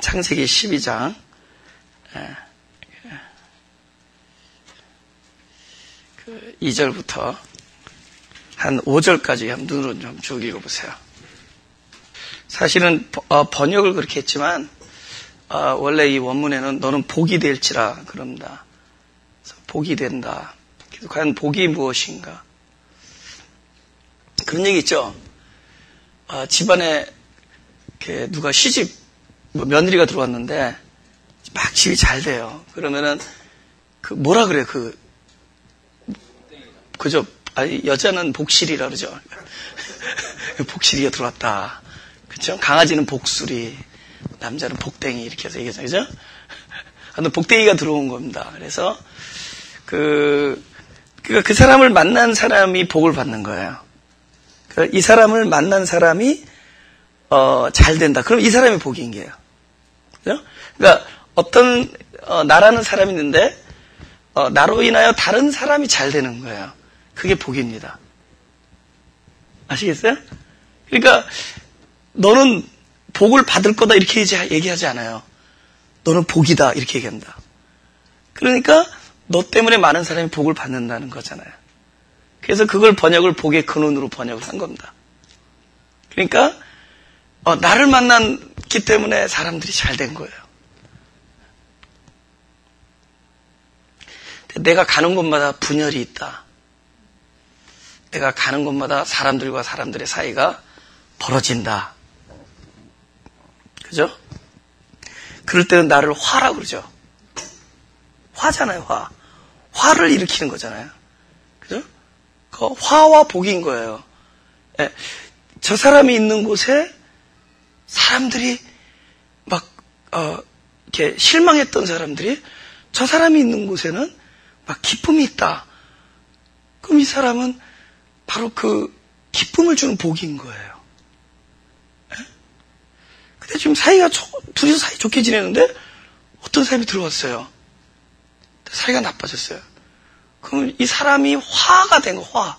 창세기 12장 2절부터 한 5절까지 한번 눈으로 좀 쭉 읽어보세요. 사실은 번역을 그렇게 했지만 원래 이 원문에는 너는 복이 될지라 그럽니다. 그래서 복이 된다. 그래서 과연 복이 무엇인가? 그런 얘기 있죠. 집안에 누가 시집 며느리가 들어왔는데 막 집이 잘 돼요. 그러면은 뭐라 그래 그죠? 아니 여자는 복실이라 그러죠. 복실이가 들어왔다. 그렇죠? 강아지는 복수리, 남자는 복댕이 이렇게 해서 얘기하죠. 그죠? 복댕이가 들어온 겁니다. 그래서 그 사람을 만난 사람이 복을 받는 거예요. 이 사람을 만난 사람이 잘 된다. 그럼 이 사람이 복인 거예요. 그죠? 그러니까 어떤 나라는 사람이 있는데 나로 인하여 다른 사람이 잘 되는 거예요. 그게 복입니다. 아시겠어요? 그러니까 너는 복을 받을 거다 이렇게 얘기하지 않아요. 너는 복이다 이렇게 얘기한다. 그러니까 너 때문에 많은 사람이 복을 받는다는 거잖아요. 그래서 그걸 번역을 복의 근원으로 번역을 한 겁니다. 그러니까 나를 만났기 때문에 사람들이 잘 된 거예요. 내가 가는 곳마다 분열이 있다. 내가 가는 곳마다 사람들과 사람들의 사이가 벌어진다. 그죠? 그럴 때는 나를 화라고 그러죠. 화잖아요, 화. 화를 일으키는 거잖아요. 그죠? 그 화와 복인 거예요. 예. 저 사람이 있는 곳에 사람들이 막, 이렇게 실망했던 사람들이 저 사람이 있는 곳에는 막 기쁨이 있다. 그럼 이 사람은 바로 그 기쁨을 주는 복인 거예요. 예? 근데 지금 둘이서 사이 좋게 지내는데 어떤 사람이 들어왔어요. 사이가 나빠졌어요. 그럼 이 사람이 화가 된 거, 화.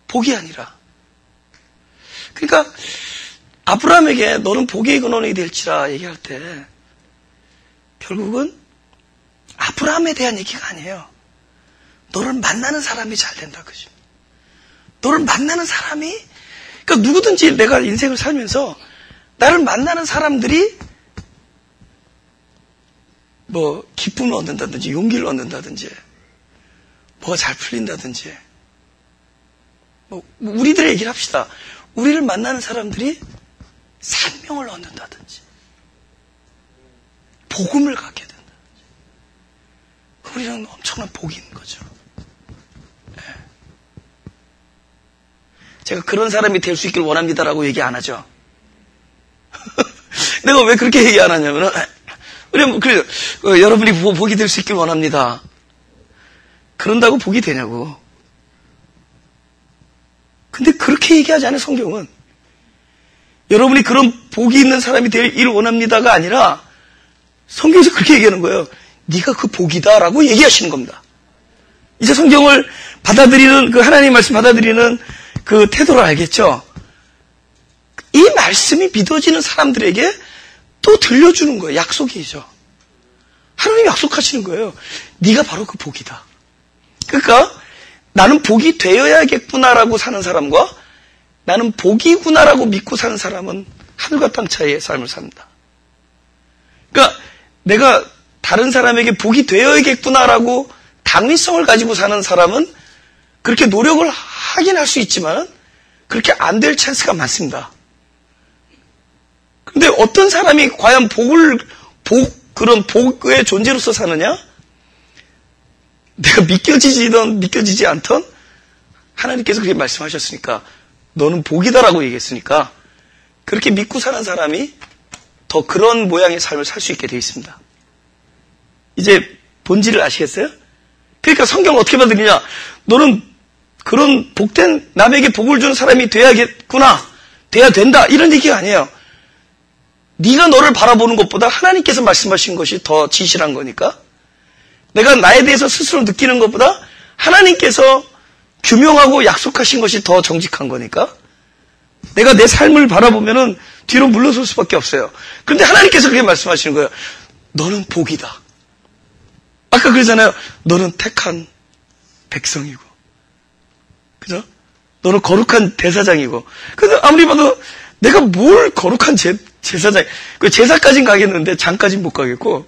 복이 아니라. 그러니까 아브라함에게 너는 복의 근원이 될지라 얘기할 때 결국은 아브라함에 대한 얘기가 아니에요. 너를 만나는 사람이 잘 된다 그죠? 너를 만나는 사람이 그러니까 누구든지 내가 인생을 살면서 나를 만나는 사람들이 뭐 기쁨을 얻는다든지 용기를 얻는다든지 뭐가 잘 풀린다든지 뭐 우리들의 얘기를 합시다. 우리를 만나는 사람들이 생명을 얻는다든지 복음을 갖게 된다든지 우리는 엄청난 복인 거죠. 네. 제가 그런 사람이 될 수 있길 원합니다라고 얘기 안 하죠. 내가 왜 그렇게 얘기 안 하냐면은 그래요. 여러분이 복이 될 수 있길 원합니다. 그런다고 복이 되냐고. 근데 그렇게 얘기하지 않아요, 성경은. 여러분이 그런 복이 있는 사람이 되길 원합니다가 아니라 성경에서 그렇게 얘기하는 거예요. 네가 그 복이다라고 얘기하시는 겁니다. 이제 성경을 받아들이는 그 하나님의 말씀 받아들이는 그 태도를 알겠죠? 이 말씀이 믿어지는 사람들에게 또 들려주는 거예요. 약속이죠. 하나님이 약속하시는 거예요. 네가 바로 그 복이다. 그러니까 나는 복이 되어야겠구나라고 사는 사람과 나는 복이구나라고 믿고 사는 사람은 하늘과 땅 차이의 삶을 삽니다. 그러니까 내가 다른 사람에게 복이 되어야겠구나라고 당위성을 가지고 사는 사람은 그렇게 노력을 하긴 할 수 있지만 그렇게 안 될 찬스가 많습니다. 근데 어떤 사람이 과연 그런 복의 존재로서 사느냐? 내가 믿겨지든 믿겨지지 않던 하나님께서 그렇게 말씀하셨으니까 너는 복이다라고 얘기했으니까 그렇게 믿고 사는 사람이 더 그런 모양의 삶을 살 수 있게 되어 있습니다. 이제 본질을 아시겠어요? 그러니까 성경을 어떻게 받으느냐? 너는 그런 복된 남에게 복을 주는 사람이 돼야겠구나. 돼야 된다. 이런 얘기가 아니에요. 네가 너를 바라보는 것보다 하나님께서 말씀하신 것이 더 진실한 거니까 내가 나에 대해서 스스로 느끼는 것보다 하나님께서 규명하고 약속하신 것이 더 정직한 거니까 내가 내 삶을 바라보면은 뒤로 물러설 수밖에 없어요. 그런데 하나님께서 그렇게 말씀하시는 거예요. 너는 복이다. 아까 그러잖아요. 너는 택한 백성이고, 그죠? 너는 거룩한 대사장이고. 근데 아무리 봐도 내가 뭘 거룩한 제사장, 그 제사까진 가겠는데 장까진 못 가겠고,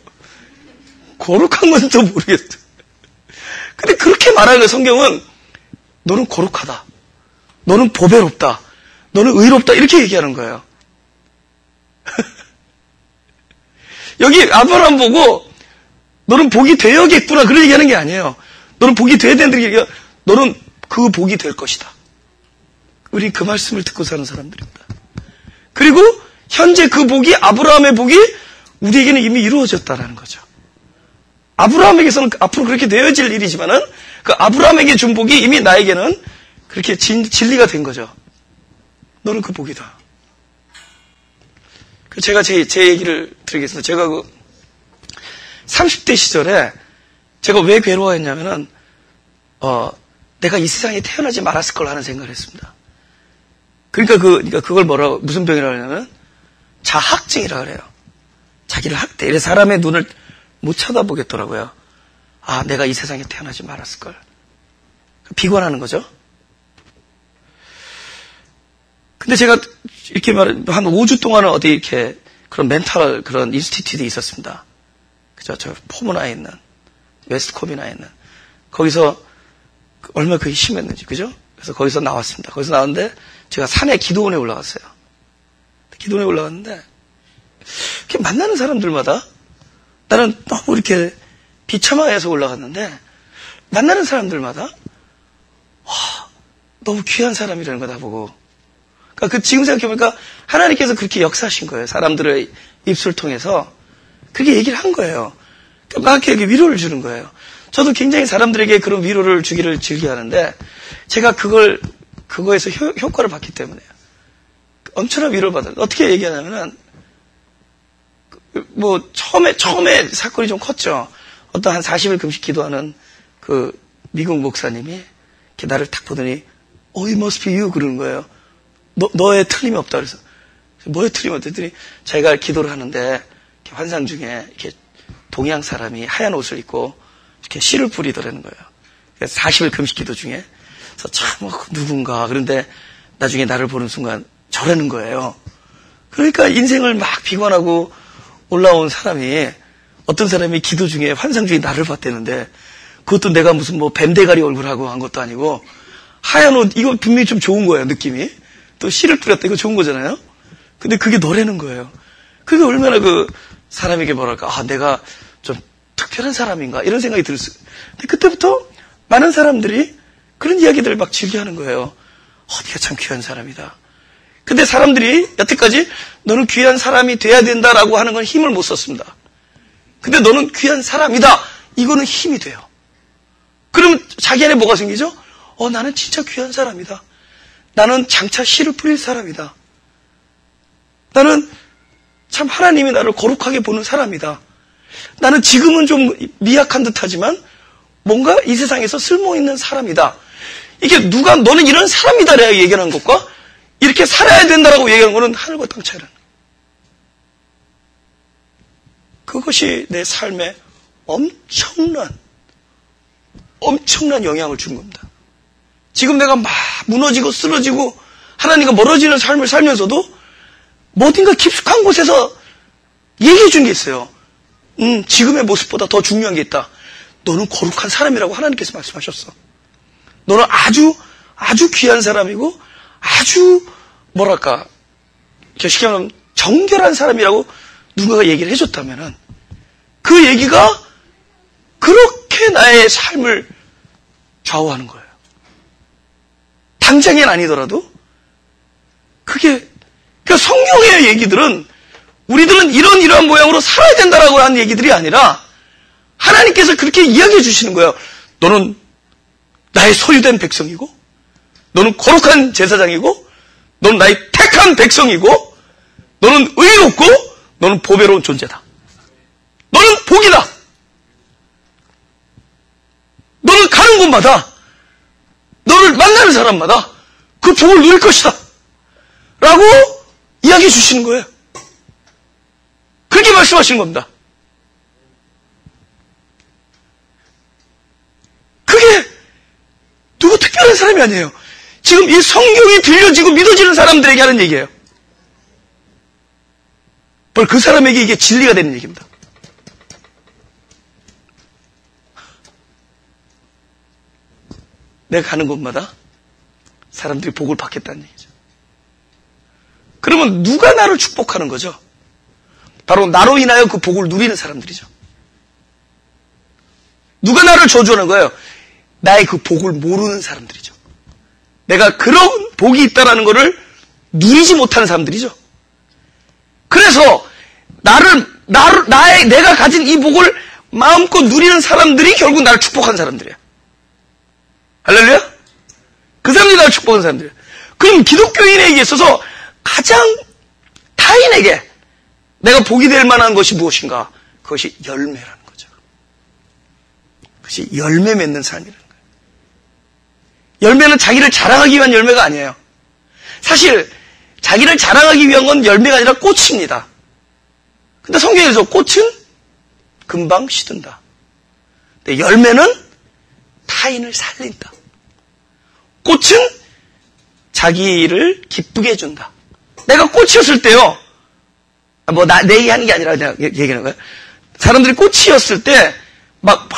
거룩한 건 또 모르겠어. 근데 그렇게 말하는 거예요, 성경은. 너는 거룩하다. 너는 보배롭다. 너는 의롭다. 이렇게 얘기하는 거예요. 여기 아브라함 보고 너는 복이 되어야겠구나 그런 얘기하는 게 아니에요. 너는 복이 돼야 된다는 얘기가 너는 그 복이 될 것이다. 우리 그 말씀을 듣고 사는 사람들입니다. 그리고 현재 그 복이 아브라함의 복이 우리에게는 이미 이루어졌다는 거죠. 아브라함에게서는 앞으로 그렇게 되어질 일이지만은 그 아브라함에게 준 복이 이미 나에게는 그렇게 진리가 된 거죠. 너는 그 복이다. 제가 제 얘기를 드리겠습니다. 제가 그 30대 시절에 제가 왜 괴로워했냐면은 내가 이 세상에 태어나지 말았을 걸 하는 생각을 했습니다. 그러니까 그걸 무슨 병이라고 하냐면 자학증이라고 그래요. 자기를 학대. 이래 사람의 눈을 못 쳐다보겠더라고요. 아, 내가 이 세상에 태어나지 말았을 걸. 비관하는 거죠. 근데 제가 이렇게 한 5주 동안은 어디 이렇게 그런 멘탈 그런 인스티튜트에 있었습니다. 그죠? 저 포문화에 있는, 웨스트코비나에 있는. 거기서 얼마나 그게 심했는지, 그죠? 그래서 거기서 나왔습니다. 거기서 나왔는데 제가 산에 기도원에 올라갔어요. 기도원에 올라갔는데 이렇게 만나는 사람들마다 나는 너무 이렇게 비참해서 올라갔는데 만나는 사람들마다 와, 너무 귀한 사람이라는 거 나보고. 그러니까 지금 생각해보니까 하나님께서 그렇게 역사하신 거예요. 사람들의 입술 통해서 그렇게 얘기를 한 거예요. 그러니까 막 이렇게 위로를 주는 거예요. 저도 굉장히 사람들에게 그런 위로를 주기를 즐겨하는데 제가 그거에서 효과를 받기 때문에요. 엄청난 위로를 받아요. 어떻게 얘기하냐면은 뭐 처음에 사건이 좀 컸죠. 어떤 한 40일 금식 기도하는 그 미국 목사님이 이렇게 나를 딱 보더니 Oh, it must be you 그러는 거예요. 너의 틀림이 없다 그래서 뭐의 틀림이 없다 했더니 자기가 기도를 하는데 이렇게 환상 중에 이렇게 동양 사람이 하얀 옷을 입고 이렇게 씨를 뿌리더라는 거예요. 그래서 40일 금식 기도 중에 그래서 참 누군가 그런데 나중에 나를 보는 순간 저라는 거예요. 그러니까 인생을 막 비관하고 올라온 사람이 어떤 사람이 기도 중에 환상 중에 나를 봤대는데 그것도 내가 무슨 뭐 뱀대가리 얼굴하고 한 것도 아니고 하얀 옷 이거 분명히 좀 좋은 거예요. 느낌이. 또 씨를 뿌렸다 이거 좋은 거잖아요. 근데 그게 너라는 거예요. 그게 얼마나 그 사람에게 뭐랄까 내가 좀 특별한 사람인가 이런 생각이 들었어요. 근데 그때부터 많은 사람들이 그런 이야기들을 막 즐겨하는 거예요. 네가 참 귀한 사람이다. 근데 사람들이 여태까지 너는 귀한 사람이 돼야 된다라고 하는 건 힘을 못 썼습니다. 근데 너는 귀한 사람이다. 이거는 힘이 돼요. 그러면 자기 안에 뭐가 생기죠? 나는 진짜 귀한 사람이다. 나는 장차 씨를 뿌릴 사람이다. 나는 참 하나님이 나를 거룩하게 보는 사람이다. 나는 지금은 좀 미약한 듯하지만 뭔가 이 세상에서 쓸모있는 사람이다. 이게 누가 너는 이런 사람이다라고 얘기하는 것과 이렇게 살아야 된다라고 얘기하는 것은 하늘과 땅 차이라는 거예요. 그것이 내 삶에 엄청난 영향을 준 겁니다. 지금 내가 막 무너지고 쓰러지고 하나님과 멀어지는 삶을 살면서도 어딘가 깊숙한 곳에서 얘기해 준 게 있어요. 지금의 모습보다 더 중요한 게 있다. 너는 거룩한 사람이라고 하나님께서 말씀하셨어. 너는 아주 귀한 사람이고 아주 뭐랄까 쉽게 말하면 정결한 사람이라고 누군가가 얘기를 해줬다면은 그 얘기가 그렇게 나의 삶을 좌우하는 거예요. 당장엔 아니더라도 그러니까 성경의 얘기들은 우리들은 이러한 모양으로 살아야 된다라고 하는 얘기들이 아니라 하나님께서 그렇게 이야기해 주시는 거예요. 너는 나의 소유된 백성이고 너는 거룩한 제사장이고 너는 나의 택한 백성이고 너는 의롭고 너는 보배로운 존재다. 너는 복이다. 너는 가는 곳마다 너를 만나는 사람마다 그 복을 누릴 것이다. 라고 만나게 해주시는 거예요. 그렇게 말씀하시는 겁니다. 그게 누구 특별한 사람이 아니에요. 지금 이 성경이 들려지고 믿어지는 사람들에게 하는 얘기예요. 바로 그 사람에게 이게 진리가 되는 얘기입니다. 내가 가는 곳마다 사람들이 복을 받겠다는 얘기죠. 그러면 누가 나를 축복하는 거죠? 바로 나로 인하여 그 복을 누리는 사람들이죠. 누가 나를 저주하는 거예요? 나의 그 복을 모르는 사람들이죠. 내가 그런 복이 있다는 것을 누리지 못하는 사람들이죠. 그래서 내가 가진 이 복을 마음껏 누리는 사람들이 결국 나를 축복하는 사람들이에요. 할렐루야? 그 사람들이 나를 축복하는 사람들이에요. 그럼 기독교인에게 있어서 가장 타인에게 내가 복이 될 만한 것이 무엇인가? 그것이 열매라는 거죠. 그것이 열매 맺는 삶이라는 거예요. 열매는 자기를 자랑하기 위한 열매가 아니에요. 사실 자기를 자랑하기 위한 건 열매가 아니라 꽃입니다. 근데 성경에서 꽃은 금방 시든다. 근데 열매는 타인을 살린다. 꽃은 자기를 기쁘게 해준다. 내가 꽃이었을 때요. 내 얘기하는 게 아니라 그냥 얘기하는 거예요. 사람들이 꽃이었을 때 막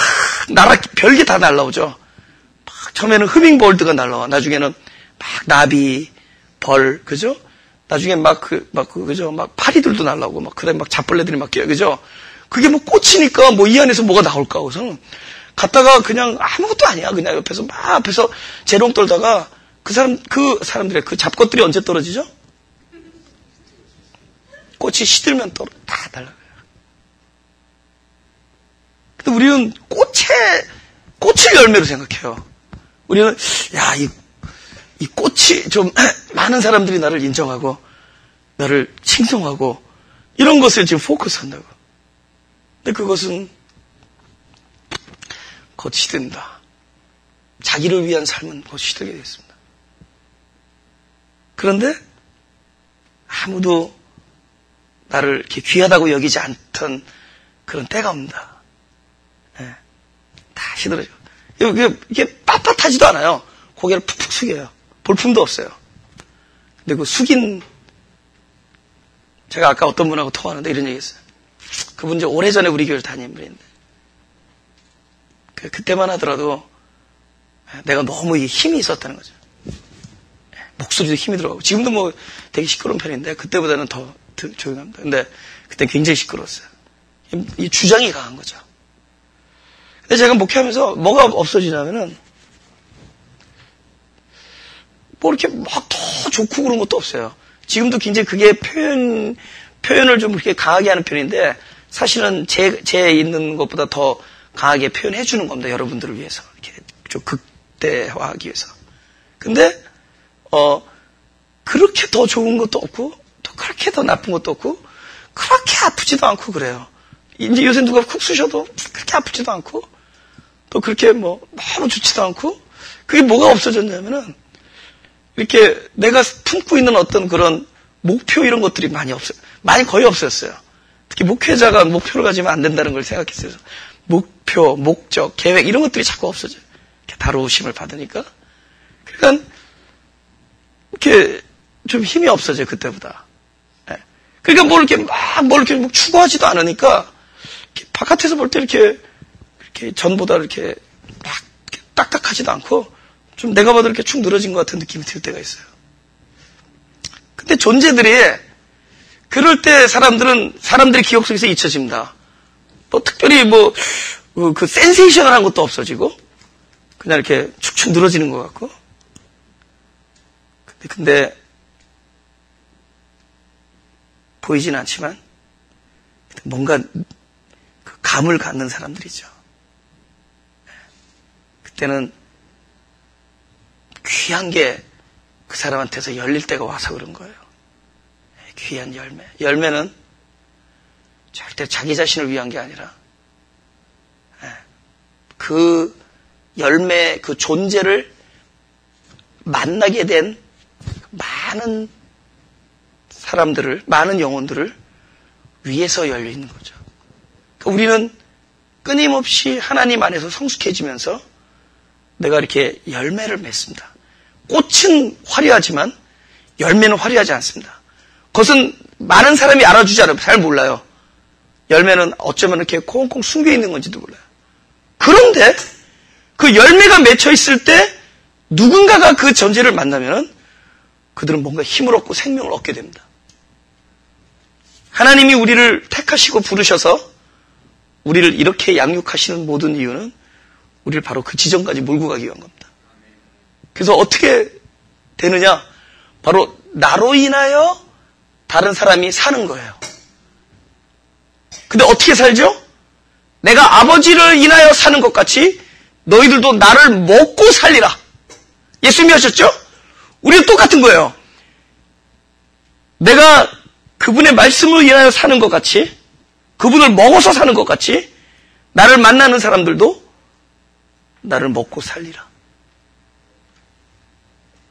별게 다 날라오죠. 처음에는 흐밍볼드가 날라와. 나중에는 막 나비, 벌, 그죠? 나중에 그죠? 막 파리들도 날라오고, 막 잡벌레들이 막 껴요, 그죠? 그게 뭐 꽃이니까 뭐 이 안에서 뭐가 나올까 하고서는 갔다가 그냥 아무것도 아니야. 그냥 앞에서 재롱 떨다가 그 사람들의 그 잡것들이 언제 떨어지죠? 꽃이 시들면 다 날아가요. 근데 우리는 꽃을 열매로 생각해요. 우리는, 이 꽃이 좀 많은 사람들이 나를 인정하고, 나를 칭송하고, 이런 것을 지금 포커스 한다고. 근데 그것은 곧 시든다. 자기를 위한 삶은 곧 시들게 되겠습니다. 그런데 아무도 나를 이렇게 귀하다고 여기지 않던 그런 때가 옵니다. 네. 다 시들어져. 이게 빳빳하지도 않아요. 고개를 푹푹 숙여요. 볼품도 없어요. 근데 그 제가 아까 어떤 분하고 통화하는데 이런 얘기 했어요. 그분 이제 오래전에 우리 교회를 다닌 분인데, 그때만 하더라도 내가 너무 힘이 있었다는 거죠. 목소리도 힘이 들어가고, 지금도 뭐 되게 시끄러운 편인데, 그때보다는 더 조용합니다. 근데 그때 굉장히 시끄러웠어요. 이 주장이 강한 거죠. 근데 제가 목회하면서 뭐가 없어지냐면은, 뭐 이렇게 막 더 좋고 그런 것도 없어요. 지금도 굉장히 그게 표현을 좀 그렇게 강하게 하는 편인데, 사실은 제 있는 것보다 더 강하게 표현해 주는 겁니다. 여러분들을 위해서. 이렇게 좀 극대화하기 위해서. 근데, 그렇게 더 좋은 것도 없고, 또 그렇게 더 나쁜 것도 없고, 그렇게 아프지도 않고 그래요. 이제 요새 누가 쿡 쑤셔도 그렇게 아프지도 않고, 또 그렇게 뭐 너무 좋지도 않고, 그게 뭐가 없어졌냐면은, 이렇게 내가 품고 있는 어떤 그런 목표 이런 것들이 많이 거의 없어졌어요. 특히 목회자가 목표를 가지면 안 된다는 걸 생각했어요. 목표, 목적, 계획 이런 것들이 자꾸 없어져요. 이렇게 다루심을 받으니까. 그러니까 이렇게 좀 힘이 없어져요, 그때보다. 네. 그러니까 뭘 이렇게 추구하지도 않으니까 이렇게 바깥에서 볼 때 이렇게 전보다 이렇게 막 딱딱하지도 않고 좀 내가 봐도 이렇게 축 늘어진 것 같은 느낌이 들 때가 있어요. 근데 존재들이 그럴 때 사람들의 기억 속에서 잊혀집니다. 뭐 특별히 그 센세이셔널한 것도 없어지고 그냥 이렇게 축축 늘어지는 것 같고. 근데 보이진 않지만 뭔가 그 감을 갖는 사람들이죠. 그때는 귀한 게 그 사람한테서 열릴 때가 와서 그런 거예요. 귀한 열매. 열매는 절대 자기 자신을 위한 게 아니라 그 열매, 그 존재를 만나게 된 많은 사람들을, 많은 영혼들을 위해서 열려 있는 거죠. 그러니까 우리는 끊임없이 하나님 안에서 성숙해지면서 내가 이렇게 열매를 맺습니다. 꽃은 화려하지만 열매는 화려하지 않습니다. 그것은 많은 사람이 알아주지 않아요. 잘 몰라요. 열매는 어쩌면 이렇게 콩콩 숨겨 있는 건지도 몰라요. 그런데 그 열매가 맺혀 있을 때 누군가가 그 존재를 만나면 그들은 뭔가 힘을 얻고 생명을 얻게 됩니다. 하나님이 우리를 택하시고 부르셔서 우리를 이렇게 양육하시는 모든 이유는 우리를 바로 그 지점까지 몰고 가기 위한 겁니다. 그래서 어떻게 되느냐? 바로 나로 인하여 다른 사람이 사는 거예요. 근데 어떻게 살죠? 내가 아버지를 인하여 사는 것 같이 너희들도 나를 먹고 살리라. 예수님이 하셨죠? 우리도 똑같은 거예요. 내가 그분의 말씀을 인하여 사는 것 같이, 그분을 먹어서 사는 것 같이 나를 만나는 사람들도 나를 먹고 살리라.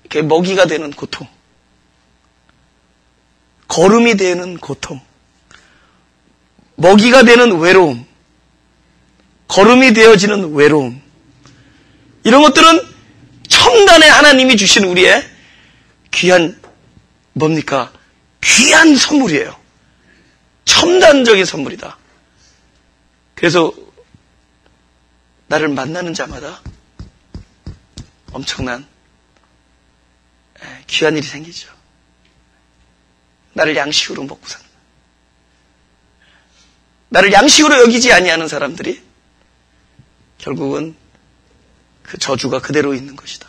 이렇게 먹이가 되는 고통, 거름이 되는 고통, 먹이가 되는 외로움, 거름이 되어지는 외로움, 이런 것들은 첨단의 하나님이 주신 우리의 귀한, 뭡니까? 귀한 선물이에요. 첨단적인 선물이다. 그래서 나를 만나는 자마다 엄청난 귀한 일이 생기죠. 나를 양식으로 먹고 산다. 나를 양식으로 여기지 아니하는 사람들이 결국은 그 저주가 그대로 있는 것이다.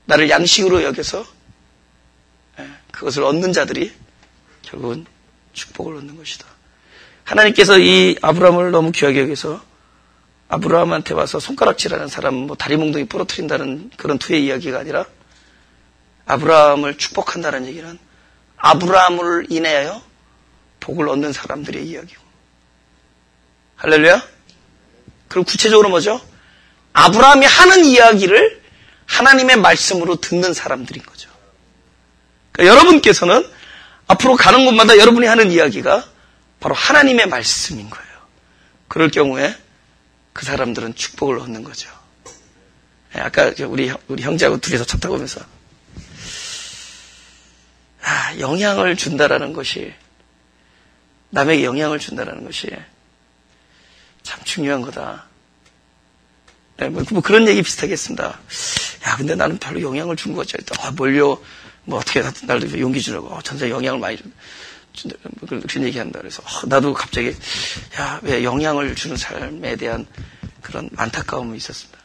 나를 양식으로 여겨서 그것을 얻는 자들이 결국은 축복을 얻는 것이다. 하나님께서 이 아브라함을 너무 귀하게 여겨서 아브라함한테 와서 손가락질하는 사람, 뭐 다리 몽둥이 부러뜨린다는 그런 투의 이야기가 아니라 아브라함을 축복한다는 얘기는 아브라함을 인하여 복을 얻는 사람들의 이야기고. 할렐루야? 그럼 구체적으로 뭐죠? 아브라함이 하는 이야기를 하나님의 말씀으로 듣는 사람들인 거죠. 그러니까 여러분께서는 앞으로 가는 곳마다 여러분이 하는 이야기가 바로 하나님의 말씀인 거예요. 그럴 경우에 그 사람들은 축복을 얻는 거죠. 아까 우리 형제하고 둘이서 차 타고 오면서 영향을 준다라는 것이, 남에게 영향을 준다라는 것이 참 중요한 거다. 뭐 그런 얘기 비슷하게 했습니다. 야, 근데 나는 별로 영향을 준 것 같지 않다. 뭘요? 뭐 어떻게 나를 용기 주려고 전세 영향을 많이 준다. 그런 얘기한다. 그래서 나도 갑자기 왜 영향을 주는 삶에 대한 그런 안타까움이 있었습니다.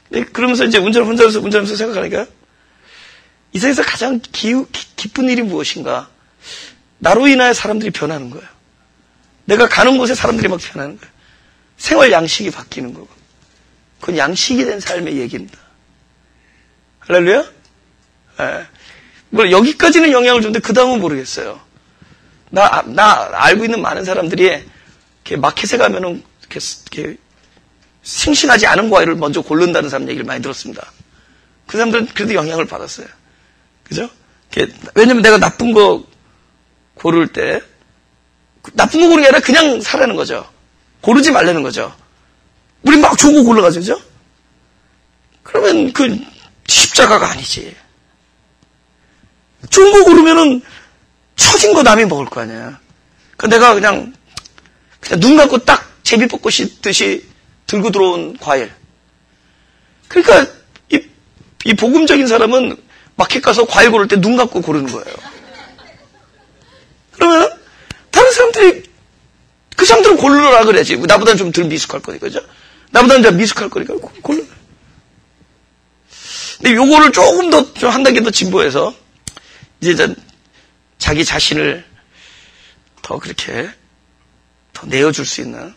근데 그러면서 이제 운전하면서 생각하니까 이 세상에서 가장 기쁜 일이 무엇인가? 나로 인하여 사람들이 변하는 거예요. 내가 가는 곳에 사람들이 막 변하는 거예요. 생활 양식이 바뀌는 거고. 그건 양식이 된 삶의 얘기입니다. 할렐루야? 뭐 여기까지는 영향을 주는데 그 다음은 모르겠어요. 나 알고 있는 많은 사람들이 이렇게 마켓에 가면은 이렇게 싱싱하지 않은 과일을 먼저 고른다는 사람 얘기를 많이 들었습니다. 그 사람들은 그래도 영향을 받았어요. 그죠? 왜냐면 내가 나쁜 거 고를 때 나쁜 거 고르는 게 아니라 그냥 사라는 거죠. 고르지 말라는 거죠. 우리 막 좋은 거 골라가지고, 그죠? 그러면 그 십자가가 아니지. 좋은 거 고르면은 처진 거 남이 먹을 거 아니야. 그러니까 내가 그냥 눈 감고 딱 제비 뽑고 씻듯이 들고 들어온 과일. 그러니까 이 복음적인 사람은 마켓 가서 과일 고를 때 눈 감고 고르는 거예요. 그러면 다른 사람들이 그 사람들은 고르라 그래야지. 나보다는 좀 덜 미숙할 거니까, 그죠? 나보다는 좀 미숙할 거니까 고르라. 근데 요거를 조금 더, 좀 한 단계 더 진보해서 이제 자기 자신을 더 그렇게 더 내어줄 수 있는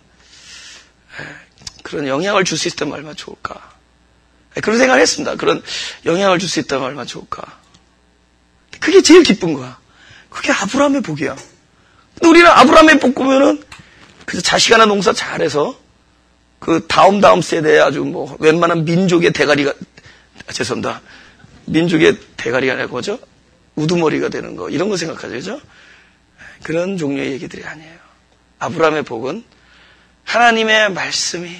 그런 영향을 줄 수 있다면 얼마나 좋을까. 그런 생각을 했습니다. 그런 영향을 줄 수 있다면 얼마나 좋을까. 그게 제일 기쁜 거야. 그게 아브라함의 복이야. 근데 우리는 아브라함의 복 보면은 그래서 자식 하나 농사 잘해서 그 다음 세대에 아주 뭐 웬만한 민족의 대가리가, 죄송합니다. 민족의 대가리가 아니라 뭐죠? 우두머리가 되는 거, 이런 거 생각하죠, 그죠? 그런 종류의 얘기들이 아니에요. 아브라함의 복은 하나님의 말씀이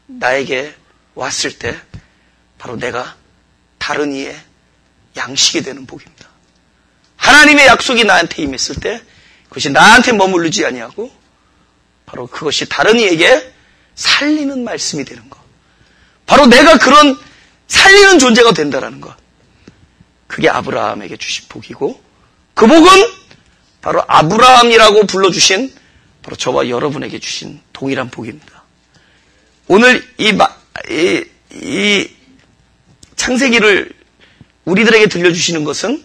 나에게 왔을 때 바로 내가 다른 이의 양식이 되는 복입니다. 하나님의 약속이 나한테 임했을 때 그것이 나한테 머무르지 아니하고 바로 그것이 다른 이에게 살리는 말씀이 되는 것. 바로 내가 그런 살리는 존재가 된다라는 것. 그게 아브라함에게 주신 복이고 그 복은 바로 아브라함이라고 불러주신 바로 저와 여러분에게 주신 동일한 복입니다. 오늘 이 창세기를 우리들에게 들려주시는 것은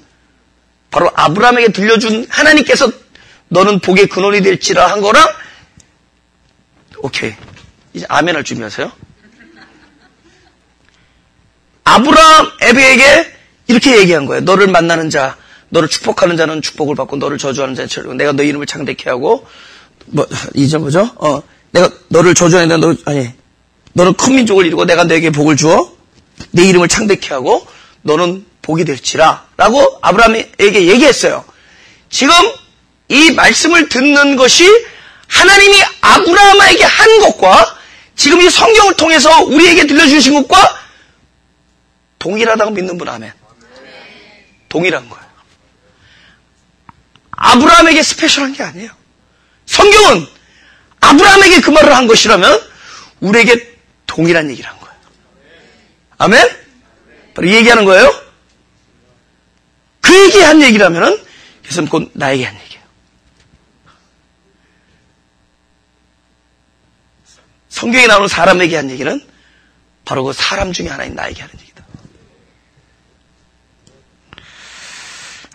바로 아브라함에게 들려준 하나님께서 너는 복의 근원이 될지라 한 거랑 오케이. 이제 아멘 할 준비하세요. 아브라함에게 이렇게 얘기한 거예요. 너를 만나는 자, 너를 축복하는 자는 축복을 받고 너를 저주하는 자는 저주를. 내가 너 이름을 창대케 하고 이제 뭐죠? 내가 너를 저주하는 너는 큰 민족을 이루고 내가 너에게 복을 주어 내 이름을 창대케 하고 너는 복이 될지라 라고 아브라함에게 얘기했어요. 지금 이 말씀을 듣는 것이 하나님이 아브라함에게 한 것과 지금 이 성경을 통해서 우리에게 들려주신 것과 동일하다고 믿는 분 아멘. 동일한 거예요. 아브라함에게 스페셜한 게 아니에요. 성경은 아브라함에게 그 말을 한 것이라면 우리에게 동일한 얘기를 한 거예요. 아멘? 바로 이 얘기하는 거예요. 그에게 한 얘기라면은 그것은 곧 나에게 한 얘기예요. 성경에 나오는 사람에게 한 얘기는 바로 그 사람 중에 하나인 나에게 하는 얘기다.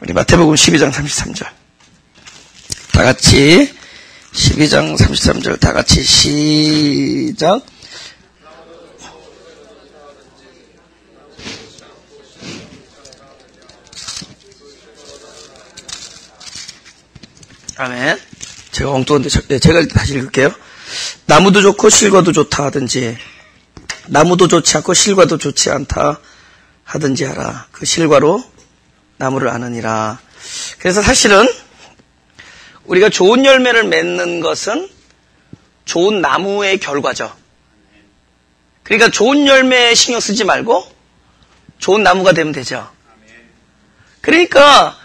우리 마태복음 12장 33절 다 같이 12장 33절 다 같이 시작. 아멘. 제가 엉뚱한데 제가 다시 읽을게요. 나무도 좋고 실과도 좋다 하든지 나무도 좋지 않고 실과도 좋지 않다 하든지 하라. 그 실과로 나무를 아느니라. 그래서 사실은 우리가 좋은 열매를 맺는 것은 좋은 나무의 결과죠. 그러니까 좋은 열매에 신경 쓰지 말고 좋은 나무가 되면 되죠. 그러니까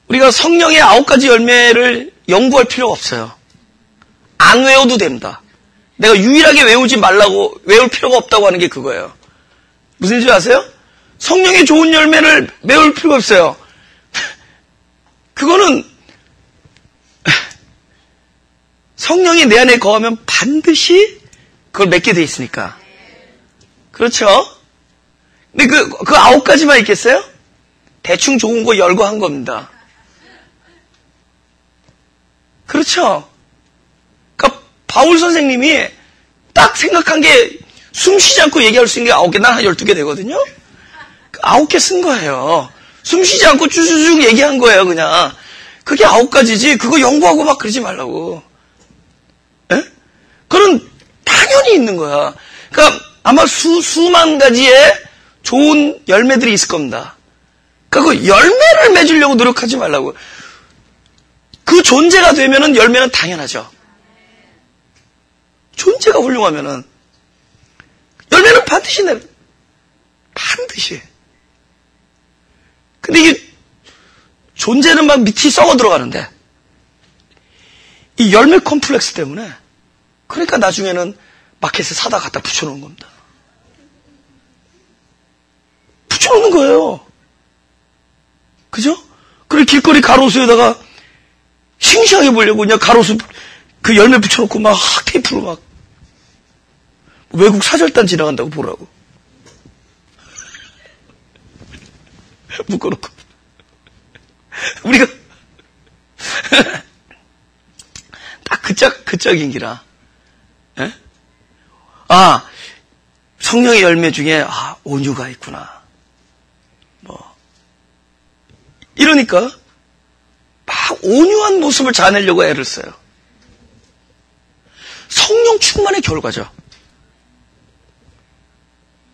우리가 성령의 9가지 열매를 연구할 필요가 없어요. 안 외워도 됩니다. 내가 유일하게 외우지 말라고 외울 필요가 없다고 하는 게 그거예요. 무슨 줄 아세요? 성령의 좋은 열매를 외울 필요가 없어요. 그거는 성령이 내 안에 거하면 반드시 그걸 맺게 돼 있으니까. 그렇죠? 근데 그 9가지만 있겠어요? 대충 좋은 거 열거한 겁니다. 그렇죠? 그러니까 바울 선생님이 딱 생각한 게 숨 쉬지 않고 얘기할 수 있는 게 9개, 난 한 12개 되거든요? 9개 쓴 거예요. 숨 쉬지 않고 쭈쭈쭈 얘기한 거예요, 그냥. 그게 9가지지, 그거 연구하고 막 그러지 말라고. 예? 그건 당연히 있는 거야. 그러니까 아마 수만 가지의 좋은 열매들이 있을 겁니다. 그러니까 그 열매를 맺으려고 노력하지 말라고. 그 존재가 되면은 열매는 당연하죠. 존재가 훌륭하면은 열매는 반드시 반드시. 근데 이게 존재는 막 밑이 썩어 들어가는데 이 열매 컴플렉스 때문에 그러니까 나중에는 마켓에 사다 갖다 붙여놓은 겁니다. 붙여놓는 거예요. 그죠? 그리고 길거리 가로수에다가 싱싱하게 보려고 그냥 가로수 그 열매 붙여놓고 막 테이프로 막 외국 사절단 지나간다고 보라고 묶어놓고 우리가 딱 그 짝인기라. 예? 아, 성령의 열매 중에 온유가 있구나. 이러니까 막 온유한 모습을 자아내려고 애를 써요. 성령 충만의 결과죠.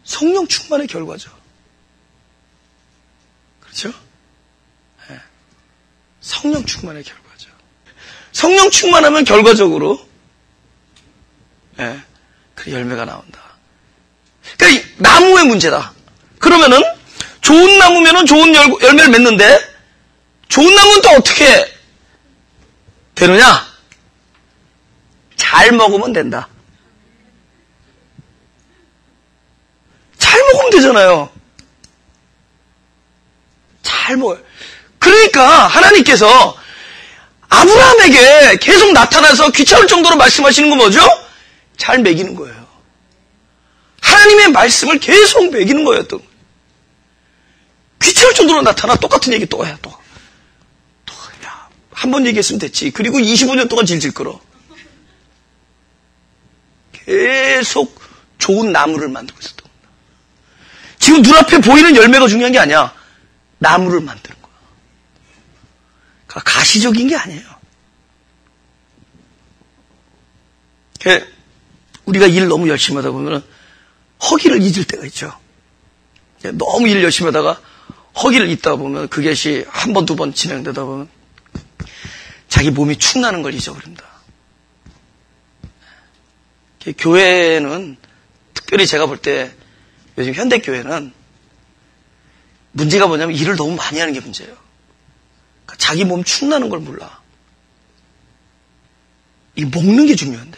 성령 충만의 결과죠. 그렇죠? 네. 성령 충만의 결과죠. 성령 충만하면 결과적으로 그 열매가 나온다. 그러니까 이 나무의 문제다. 그러면은 좋은 나무면은 좋은 열매를 맺는데 좋은 나무는 또 어떻게 되느냐? 잘 먹으면 된다. 잘 먹으면 되잖아요. 잘 먹어요. 그러니까 하나님께서 아브라함에게 계속 나타나서 귀찮을 정도로 말씀하시는 건 뭐죠? 잘 먹이는 거예요. 하나님의 말씀을 계속 먹이는 거예요. 또 귀찮을 정도로 나타나 똑같은 얘기 또 해. 또 야, 한 번 얘기했으면 됐지. 그리고 25년 동안 질질 끌어. 계속 좋은 나무를 만들고 있었던 거야. 지금 눈앞에 보이는 열매가 중요한 게 아니야. 나무를 만드는 거야. 그러니까 가시적인 게 아니에요. 우리가 일 너무 열심히 하다 보면 허기를 잊을 때가 있죠. 너무 일 열심히 하다가 허기를 잊다 보면 그것이 한 번, 두 번 진행되다 보면 자기 몸이 축나는 걸 잊어버린다. 교회는 특별히 제가 볼 때 요즘 현대교회는 문제가 뭐냐면 일을 너무 많이 하는 게 문제예요. 그러니까 자기 몸 축나는 걸 몰라. 이 먹는 게 중요한데.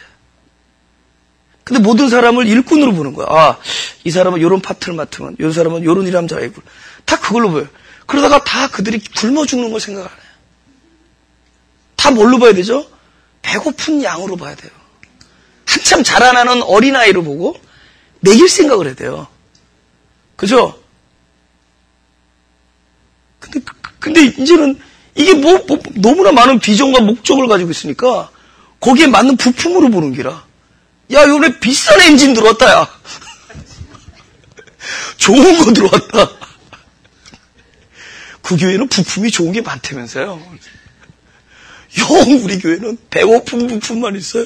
근데 모든 사람을 일꾼으로 보는 거야. 아, 이 사람은 요런 파트를 맡으면, 이 사람은 요런 일을 하면 잘하고. 다 그걸로 보여요. 그러다가 다 그들이 굶어 죽는 걸 생각 안 해요. 다 뭘로 봐야 되죠? 배고픈 양으로 봐야 돼요. 한참 자라나는 어린아이로 보고 먹일 생각을 해야 돼요. 그죠? 근데 이제는 이게 너무나 많은 비전과 목적을 가지고 있으니까 거기에 맞는 부품으로 보는 기라. 야, 요번에 비싼 엔진 들어왔다, 야. 좋은 거 들어왔다. 그 교회는 부품이 좋은 게 많다면서요. 영, 우리 교회는 배고픈 부품만 있어요.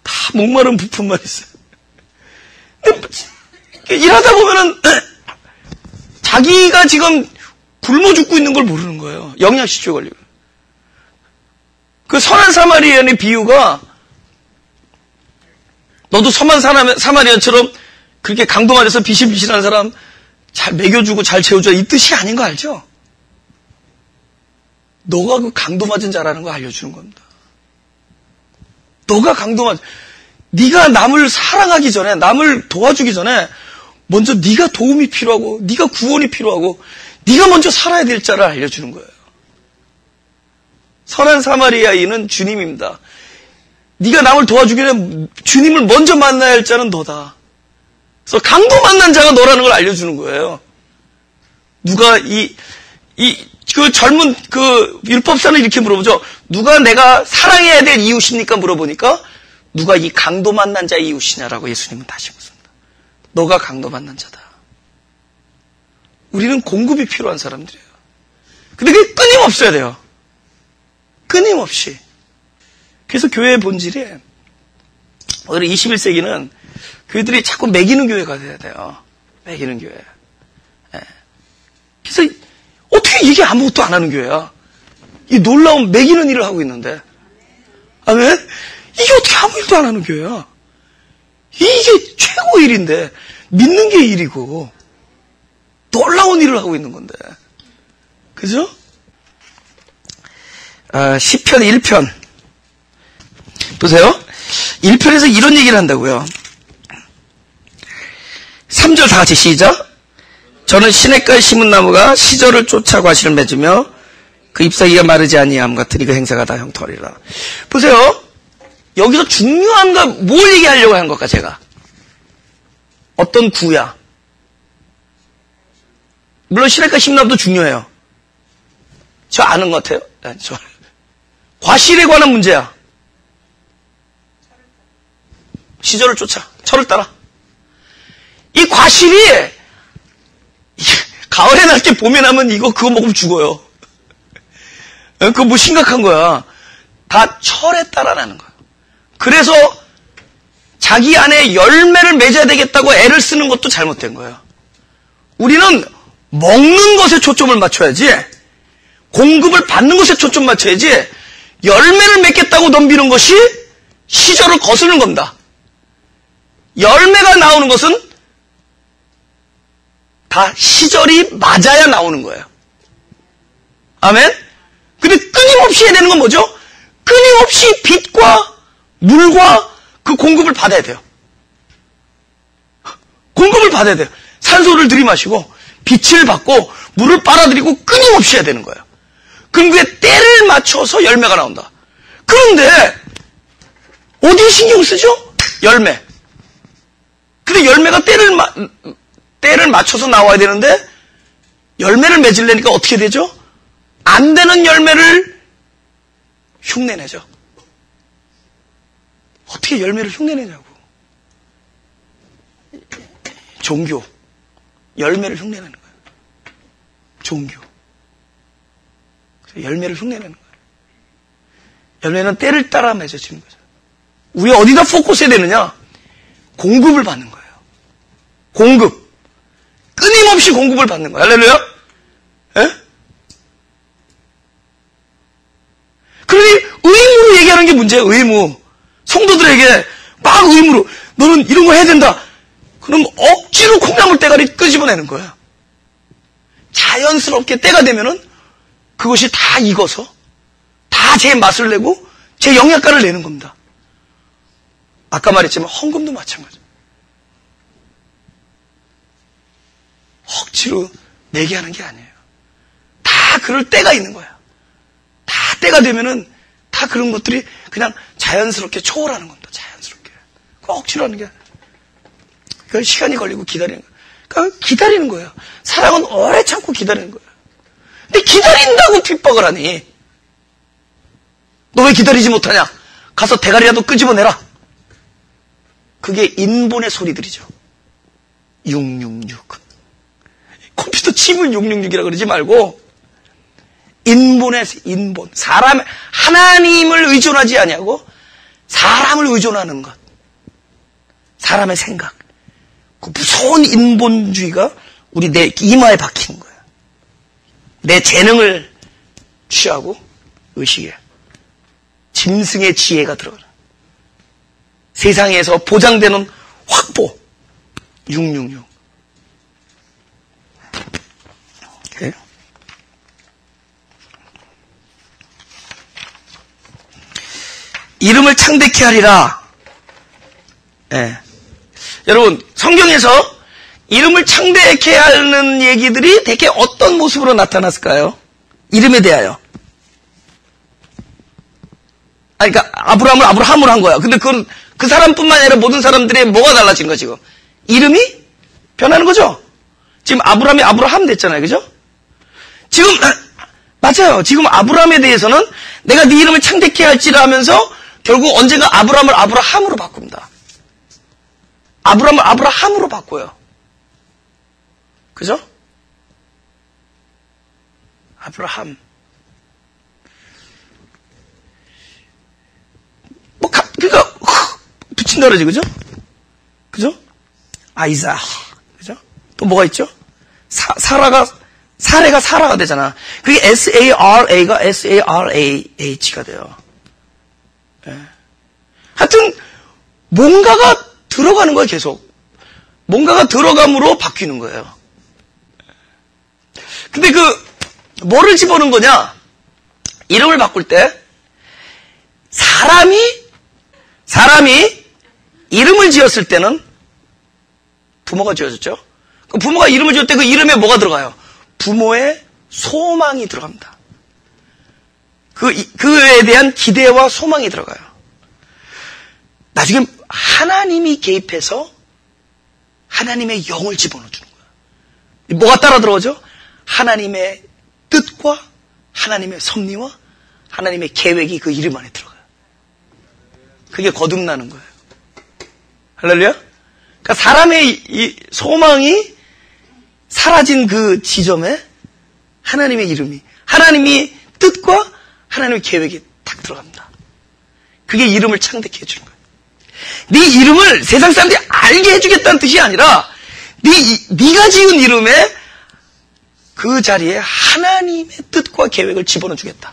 다 목마른 부품만 있어요. 일하다 보면은, 자기가 지금 굶어 죽고 있는 걸 모르는 거예요. 영양실조에 걸리고. 그 선한 사마리아의 비유가 너도 선한 사마리아처럼 그렇게 강도 맞아서 비실비실한 사람 잘 먹여주고 잘 재워줘 이 뜻이 아닌 거 알죠? 너가 그 강도 맞은 자라는 거 알려주는 겁니다. 너가 강도 맞은 네가 남을 사랑하기 전에 남을 도와주기 전에 먼저 네가 도움이 필요하고 네가 구원이 필요하고 네가 먼저 살아야 될 자를 알려주는 거예요. 선한 사마리아인은 주님입니다. 네가 남을 도와주기 전에 주님을 먼저 만나야 할 자는 너다. 그래서 강도 만난 자가 너라는 걸 알려주는 거예요. 누가 그 젊은 그 율법사는 이렇게 물어보죠. 누가 내가 사랑해야 될 이웃입니까? 물어보니까 누가 이 강도 만난 자의 이웃이냐라고 예수님은 다시 묻습니다. 너가 강도 만난 자다. 우리는 공급이 필요한 사람들이에요. 근데 그게 끊임없어야 돼요. 끊임없이. 그래서 교회의 본질이 오히려 21세기는 교회들이 자꾸 먹이는 교회가 돼야 돼요. 먹이는 교회. 네. 그래서 어떻게 이게 아무것도 안 하는 교회야? 이 놀라운 먹이는 일을 하고 있는데. 아멘? 이게 어떻게 아무 일도 안 하는 교회야? 이게 최고 일인데 믿는 게 일이고 놀라운 일을 하고 있는 건데. 그죠? 시편 1편. 보세요. 1편에서 이런 얘기를 한다고요. 3절 다 같이 시작. 저는 시냇가에 심은 나무가 시절을 쫓아 과실을 맺으며 그 잎사귀가 마르지 아니함 같으니 그 행사가 다 형통하리라. 보세요. 여기서 중요한 거 뭘 얘기하려고 한 걸까 제가. 어떤 구야. 물론 시냇가에 심은 나무도 중요해요. 저 아는 것 같아요. 과실에 관한 문제야. 시절을 쫓아 철을 따라. 이 과실이 가을에 날게 봄에 나면 그거 먹으면 죽어요. 그거 뭐 심각한 거야. 다 철에 따라 나는 거야. 그래서 자기 안에 열매를 맺어야 되겠다고 애를 쓰는 것도 잘못된 거예요. 우리는 먹는 것에 초점을 맞춰야지, 공급을 받는 것에 초점 맞춰야지, 열매를 맺겠다고 덤비는 것이 시절을 거스르는 겁니다. 열매가 나오는 것은 다 시절이 맞아야 나오는 거예요. 아멘? 근데 끊임없이 해야 되는 건 뭐죠? 끊임없이 빛과 물과 그 공급을 받아야 돼요. 공급을 받아야 돼요. 산소를 들이마시고 빛을 받고 물을 빨아들이고 끊임없이 해야 되는 거예요. 그럼 그게 때를 맞춰서 열매가 나온다. 그런데 어디에 신경 쓰죠? 열매. 근데 열매가 때를 맞춰서 나와야 되는데 열매를 맺으려니까 어떻게 되죠? 안 되는 열매를 흉내내죠. 어떻게 열매를 흉내내냐고. 종교. 열매를 흉내내는 거예요. 종교. 열매를 흉내내는 거예요. 열매는 때를 따라 맺어지는 거죠. 우리가 어디다 포커스해야 되느냐? 공급을 받는 거예요. 공급. 끊임없이 공급을 받는 거예요. 할렐루야? 예? 그러니 의무로 얘기하는 게 문제예요. 의무. 성도들에게 막 의무로 너는 이런 거 해야 된다. 그럼 억지로 콩나물 대가리 끄집어내는 거예요. 자연스럽게 때가 되면은 그것이 다 익어서 다 제 맛을 내고 제 영양가를 내는 겁니다. 아까 말했지만 헌금도 마찬가지예요. 억지로 내게 하는 게 아니에요. 다 그럴 때가 있는 거예요. 다 때가 되면은 다 그런 것들이 그냥 자연스럽게 초월하는 겁니다. 자연스럽게. 억지로 하는 게 아니에요. 그러니까 시간이 걸리고 기다리는 거예요. 그러니까 기다리는 거예요. 사랑은 오래 참고 기다리는 거예요. 근데 기다린다고 핍박을 하니 너 왜 기다리지 못하냐? 가서 대가리라도 끄집어내라. 그게 인본의 소리들이죠. 666. 컴퓨터 칩을 666이라 그러지 말고 인본. 사람, 하나님을 의존하지 아니하고 사람을 의존하는 것. 사람의 생각. 그 무서운 인본주의가 우리 내 이마에 박히는 거예요. 내 재능을 취하고 의식에 짐승의 지혜가 들어가는 세상에서 보장되는 확보 666. 오케이. 이름을 창대케 하리라. 예. 여러분 성경에서 이름을 창대케 하는 얘기들이 대개 어떤 모습으로 나타났을까요? 이름에 대하여. 그러니까 아브라함으로 한 거야. 근데 그건 그 사람뿐만 아니라 모든 사람들의 뭐가 달라진 거야 지금? 이름이 변하는 거죠. 지금 아브라함이 아브라함 됐잖아요, 그죠? 지금 맞아요. 지금 아브라함에 대해서는 내가 네 이름을 창대케 할지라 하면서 결국 언젠가 아브라함을 아브라함으로 바꿉니다. 아브라함을 아브라함으로 바꿔요. 그죠? 아브라함. 그러니까 붙인다 그러지, 그죠? 그죠? 아이사, 그죠? 또 뭐가 있죠? 사례가 사라가 되잖아. 그게 SARA가 SARAH가 돼요. 네. 하여튼 뭔가가 들어가는 거예요, 계속. 뭔가가 들어감으로 바뀌는 거예요. 근데 뭐를 집어넣은 거냐? 이름을 바꿀 때 사람이 이름을 지었을 때는 부모가 지어줬죠. 그 부모가 이름을 지을 때 그 이름에 뭐가 들어가요? 부모의 소망이 들어갑니다. 그에 대한 기대와 소망이 들어가요. 나중에 하나님이 개입해서 하나님의 영을 집어넣어주는 거예요. 뭐가 따라 들어오죠? 하나님의 뜻과 하나님의 섭리와 하나님의 계획이 그 이름 안에 들어가요. 그게 거듭나는 거예요. 할렐루야? 그러니까 사람의 이 소망이 사라진 그 지점에 하나님의 이름이, 하나님의 뜻과 하나님의 계획이 딱 들어갑니다. 그게 이름을 창대케 해주는 거예요. 네 이름을 세상 사람들이 알게 해주겠다는 뜻이 아니라 네가 지은 이름에 그 자리에 하나님의 뜻과 계획을 집어넣어 주겠다.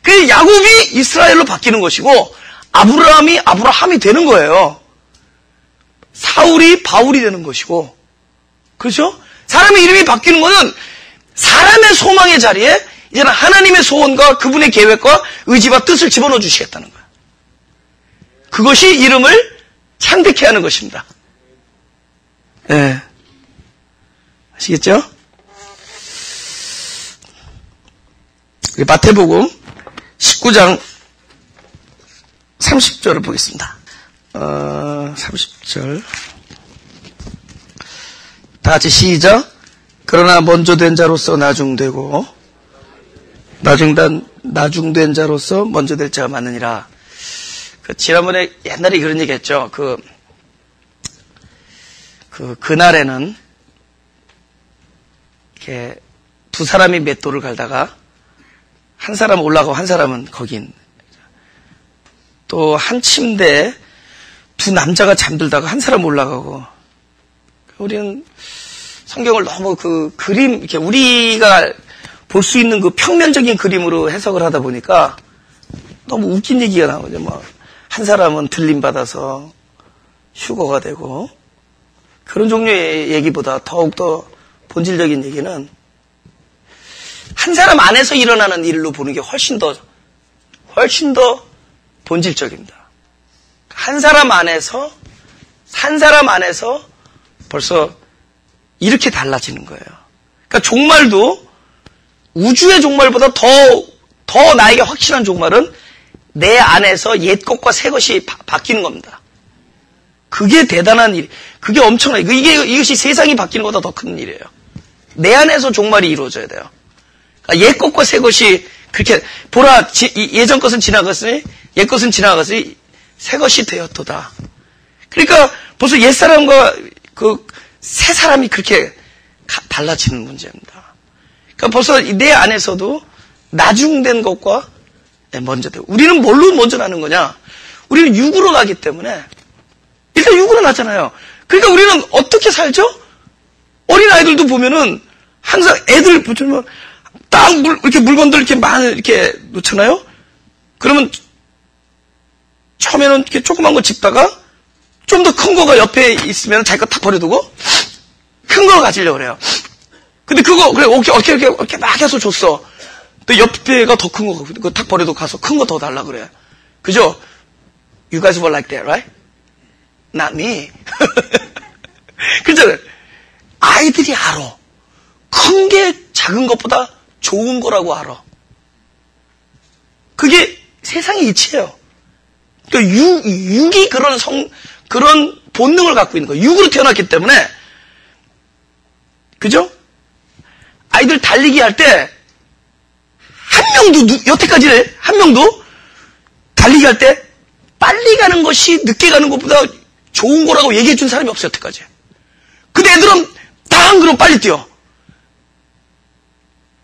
그 야곱이 이스라엘로 바뀌는 것이고 아브라함이 아브라함이 되는 거예요. 사울이 바울이 되는 것이고, 그렇죠? 사람의 이름이 바뀌는 것은 사람의 소망의 자리에 이제는 하나님의 소원과 그분의 계획과 의지와 뜻을 집어넣어 주시겠다는 거예요. 그것이 이름을 창백해 하는 것입니다. 네. 아시겠죠? 마태복음 19장 30절을 보겠습니다. 30절. 다 같이 시작. 그러나 먼저 된 자로서 나중되고 나중된 자로서 먼저 될 자가 많으니라. 지난번에 옛날에 그런 얘기 했죠. 그날에는 이렇게 두 사람이 맷돌을 갈다가 한 사람은 올라가고 한 사람은 거긴, 또 한 침대에 두 남자가 잠들다가 한 사람 올라가고. 우리는 성경을 너무 그 그림, 이렇게 우리가 볼 수 있는 그 평면적인 그림으로 해석을 하다 보니까 너무 웃긴 얘기가 나오죠. 뭐 한 사람은 들림받아서 휴거가 되고, 그런 종류의 얘기보다 더욱더 본질적인 얘기는 한 사람 안에서 일어나는 일로 보는 게 훨씬 더 본질적입니다. 한 사람 안에서 벌써 이렇게 달라지는 거예요. 그러니까 종말도 우주의 종말보다 더 나에게 확실한 종말은 내 안에서 옛 것과 새 것이 바뀌는 겁니다. 그게 대단한 일, 그게 엄청나요. 이것이 세상이 바뀌는 것보다 더 큰 일이에요. 내 안에서 종말이 이루어져야 돼요. 그러니까 옛 것과 새 것이 그렇게, 보라, 예전 것은 지나갔으니, 옛 것은 지나갔으니, 새 것이 되었도다. 그러니까 벌써 옛 사람과 새 사람이 그렇게 달라지는 문제입니다. 그러니까 벌써 내 안에서도 나중된 것과 먼저 되고, 우리는 뭘로 먼저 나는 거냐? 우리는 육으로 나기 때문에, 일단 육으로 나잖아요. 그러니까 우리는 어떻게 살죠? 어린아이들도 보면은 항상 애들 보면 딱 이렇게 물건들 이렇게 많이 이렇게 놓잖아요? 그러면 처음에는 이렇게 조그만 거 집다가 좀 더 큰 거가 옆에 있으면 자기가 탁 버려두고 큰 거 가지려고 그래요. 근데 그래, 이렇게 막 해서 줬어. 또 옆에가 더 큰 거, 그거 탁 버려두고 가서 큰 거 더 달라 그래. 그죠? You guys were like that, right? Not me. 그렇잖아요. 아이들이 알아. 큰 게 작은 것보다 좋은 거라고 알아. 그게 세상의 이치예요. 그러니까 육이 그런 본능을 갖고 있는 거예요. 육으로 태어났기 때문에. 그죠? 아이들 달리기 할 때, 여태까지 한 명도 달리기 할 때 빨리 가는 것이 늦게 가는 것보다 좋은 거라고 얘기해 준 사람이 없어요, 여태까지. 근데 애들은 다 한 그릇 빨리 뛰어.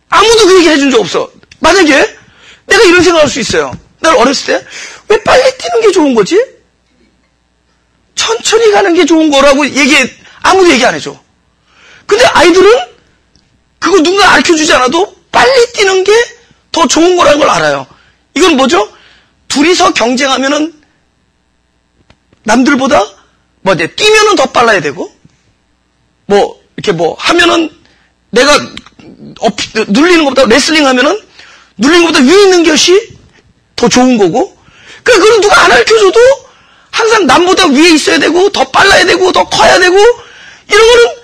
아무도 그 얘기 해준 적 없어. 만약에 내가 이런 생각할 수 있어요. 날 어렸을 때 왜 빨리 뛰는 게 좋은 거지? 천천히 가는 게 좋은 거라고 아무도 얘기 안 해줘. 근데 아이들은 그거 누군가 가르쳐주지 않아도 빨리 뛰는 게 더 좋은 거라는 걸 알아요. 이건 뭐죠? 둘이서 경쟁하면은 남들보다 뛰면은 더 빨라야 되고, 이렇게 하면은 내가 눌리는 것보다 레슬링 하면은 눌리는 것보다 위에 있는 것이 더 좋은 거고, 그러니까 그걸 누가 안 가르쳐줘도 항상 남보다 위에 있어야 되고, 더 빨라야 되고, 더 커야 되고, 이런 거는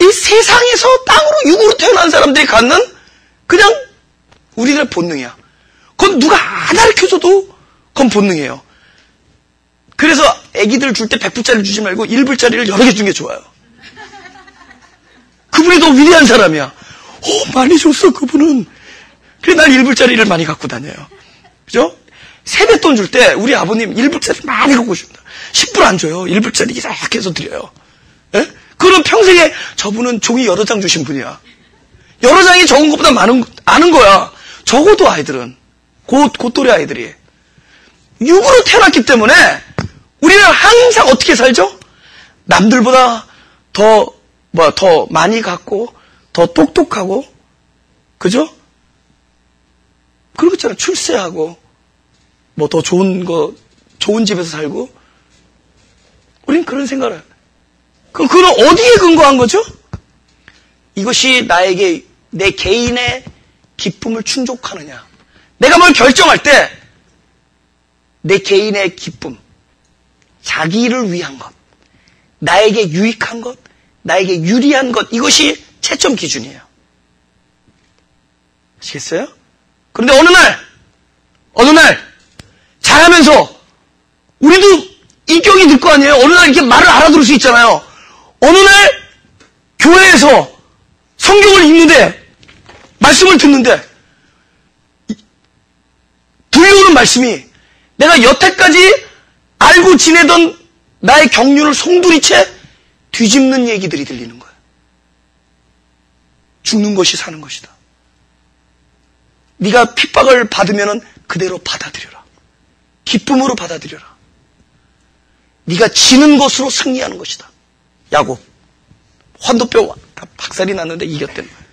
이 세상에서 땅으로 육으로 태어난 사람들이 갖는 그냥 우리들의 본능이야. 그건 누가 안 가르쳐줘도 그건 본능이에요. 그래서 애기들 줄 때 100불짜리 주지 말고 1불짜리를 여러 개 주는 게 좋아요. 그분이 더 위대한 사람이야. 많이 줬어, 그분은. 그래, 난 1불짜리를 많이 갖고 다녀요. 그죠? 세뱃돈 줄 때 우리 아버님 1불짜리 많이 갖고 오십니다. 10불 안 줘요. 1불짜리 이렇게 해서 드려요. 예? 그럼 평생에 저분은 종이 여러 장 주신 분이야. 여러 장이 적은 것보다 아는 거야. 적어도 아이들은. 곧또래 아이들이. 육으로 태어났기 때문에 우리는 항상 어떻게 살죠? 남들보다 더 많이 갖고, 더 똑똑하고, 그죠? 그런 거 있잖아요. 출세하고, 뭐 더 좋은 집에서 살고, 우린 그런 생각을 해요. 그럼 그건 어디에 근거한 거죠? 이것이 나에게 내 개인의 기쁨을 충족하느냐. 내가 뭘 결정할 때 내 개인의 기쁨, 자기를 위한 것, 나에게 유익한 것, 나에게 유리한 것, 이것이 채점 기준이에요. 아시겠어요? 그런데 어느 날 잘하면서 우리도 인격이 늘 거 아니에요? 어느 날 이렇게 말을 알아들을 수 있잖아요. 어느 날 교회에서 성경을 읽는데, 말씀을 듣는데, 들려오는 말씀이 내가 여태까지 알고 지내던 나의 경륜을 송두리째 뒤집는 얘기들이 들리는 거예요. 죽는 것이 사는 것이다. 네가 핍박을 받으면 그대로 받아들여라. 기쁨으로 받아들여라. 네가 지는 것으로 승리하는 것이다. 야곱, 환도뼈 다 박살이 났는데 이겼다는 거예요.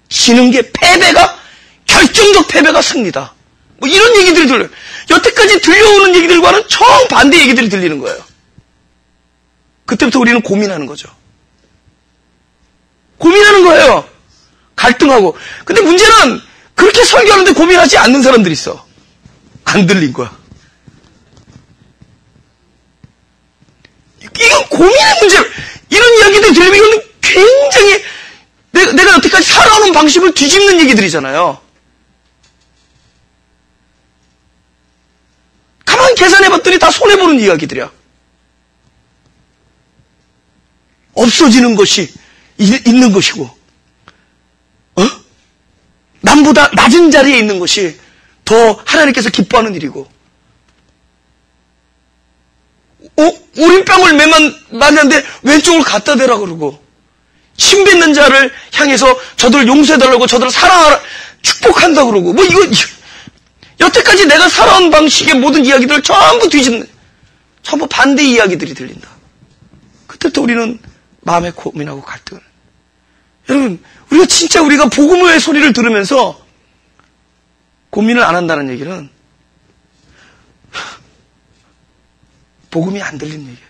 지는 게 패배가, 결정적 패배가 승리다. 뭐 이런 얘기들이 들려요. 여태까지 들려오는 얘기들과는 정반대 얘기들이 들리는 거예요. 그때부터 우리는 고민하는 거죠. 고민하는 거예요. 갈등하고. 근데 문제는 그렇게 설교하는데 고민하지 않는 사람들이 있어. 안 들린 거야. 이건 고민의 문제. 이런 이야기들이 들리면 이건 굉장히 내가 여태까지 살아오는 방식을 뒤집는 얘기들이잖아요. 가만히 계산해봤더니 다 손해보는 이야기들이야. 없어지는 것이 있는 것이고, 남보다 낮은 자리에 있는 것이 더 하나님께서 기뻐하는 일이고, 오린병을 맞는데 왼쪽을 갖다 대라 그러고, 침 뱉는 자를 향해서 저들을 용서해달라고, 저들을 사랑하라, 축복한다 그러고, 뭐 이거 여태까지 내가 살아온 방식의 모든 이야기들을 전부 뒤집는, 전부 반대 이야기들이 들린다. 그때부터 우리는 마음에 고민하고 갈등을. 여러분, 우리가 복음의 소리를 들으면서 고민을 안 한다는 얘기는 복음이 안 들리는 얘기예요.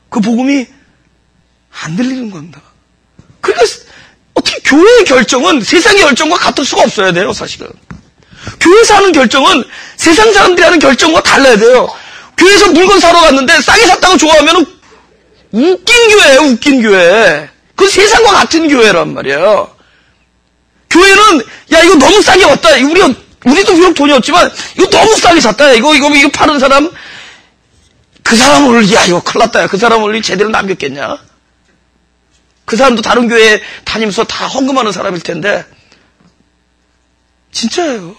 그 복음이 안 들리는 겁니다. 그러니까 어떻게 교회의 결정은 세상의 결정과 같을 수가 없어야 돼요, 사실은. 교회에서 하는 결정은 세상 사람들이 하는 결정과 달라야 돼요. 교회에서 물건 사러 갔는데 싸게 샀다고 좋아하면 웃긴 교회예요, 웃긴 교회. 그건 세상과 같은 교회란 말이에요. 교회는, 야, 이거 너무 싸게 왔다. 우리도 비록 돈이 없지만, 이거 너무 싸게 샀다. 이거 파는 사람, 그 사람 오늘, 야, 이거 큰일 났다. 그 사람 오늘 제대로 남겼겠냐? 그 사람도 다른 교회에 다니면서 다 헌금하는 사람일 텐데, 진짜예요.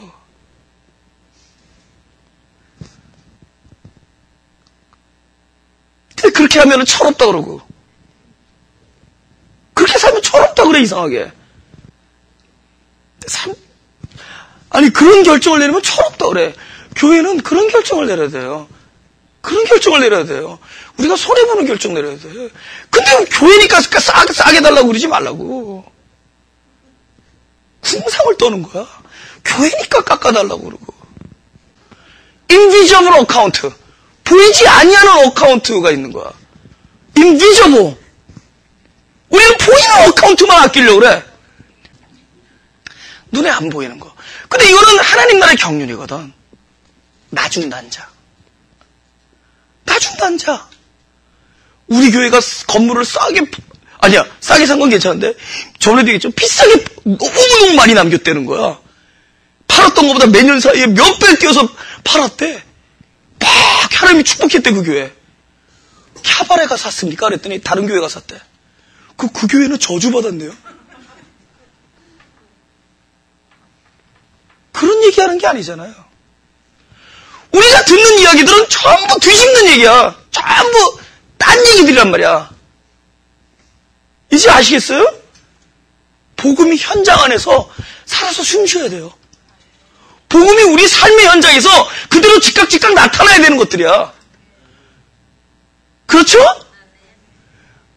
근데 그렇게 하면 철없다 그러고, 그렇게 살면 철없다 그래, 이상하게. 아니, 그런 결정을 내리면 철없다 그래. 교회는 그런 결정을 내려야 돼요. 그런 결정을 내려야 돼요. 우리가 손해보는 결정 내려야 돼. 근데 교회니까 싸게 달라고 그러지 말라고. 궁상을 떠는 거야. 교회니까 깎아달라고 그러고. 인비저블 어카운트. 보이지 아니하는 어카운트가 있는 거야. 인비저블. 우리는 보이는 어카운트만 아끼려고 그래. 눈에 안 보이는 거. 근데 이거는 하나님 나라의 경륜이거든. 나중단 자. 나중단 자. 우리 교회가 건물을 싸게 산 건 괜찮은데, 전에도 얘기했죠. 비싸게 너무너무 많이 남겼다는 거야. 팔았던 것보다 몇 년 사이에 몇 배 뛰어서 팔았대. 막 하나님이 축복했대, 그 교회. 캬바레가 샀습니까? 그랬더니 다른 교회가 샀대. 그 교회는 저주받았네요. 그런 얘기하는 게 아니잖아요. 우리가 듣는 이야기들은 전부 뒤집는 얘기야. 전부 딴 얘기들이란 말이야. 이제 아시겠어요? 복음이 현장 안에서 살아서 숨쉬어야 돼요. 복음이 우리 삶의 현장에서 그대로 즉각 나타나야 되는 것들이야. 그렇죠?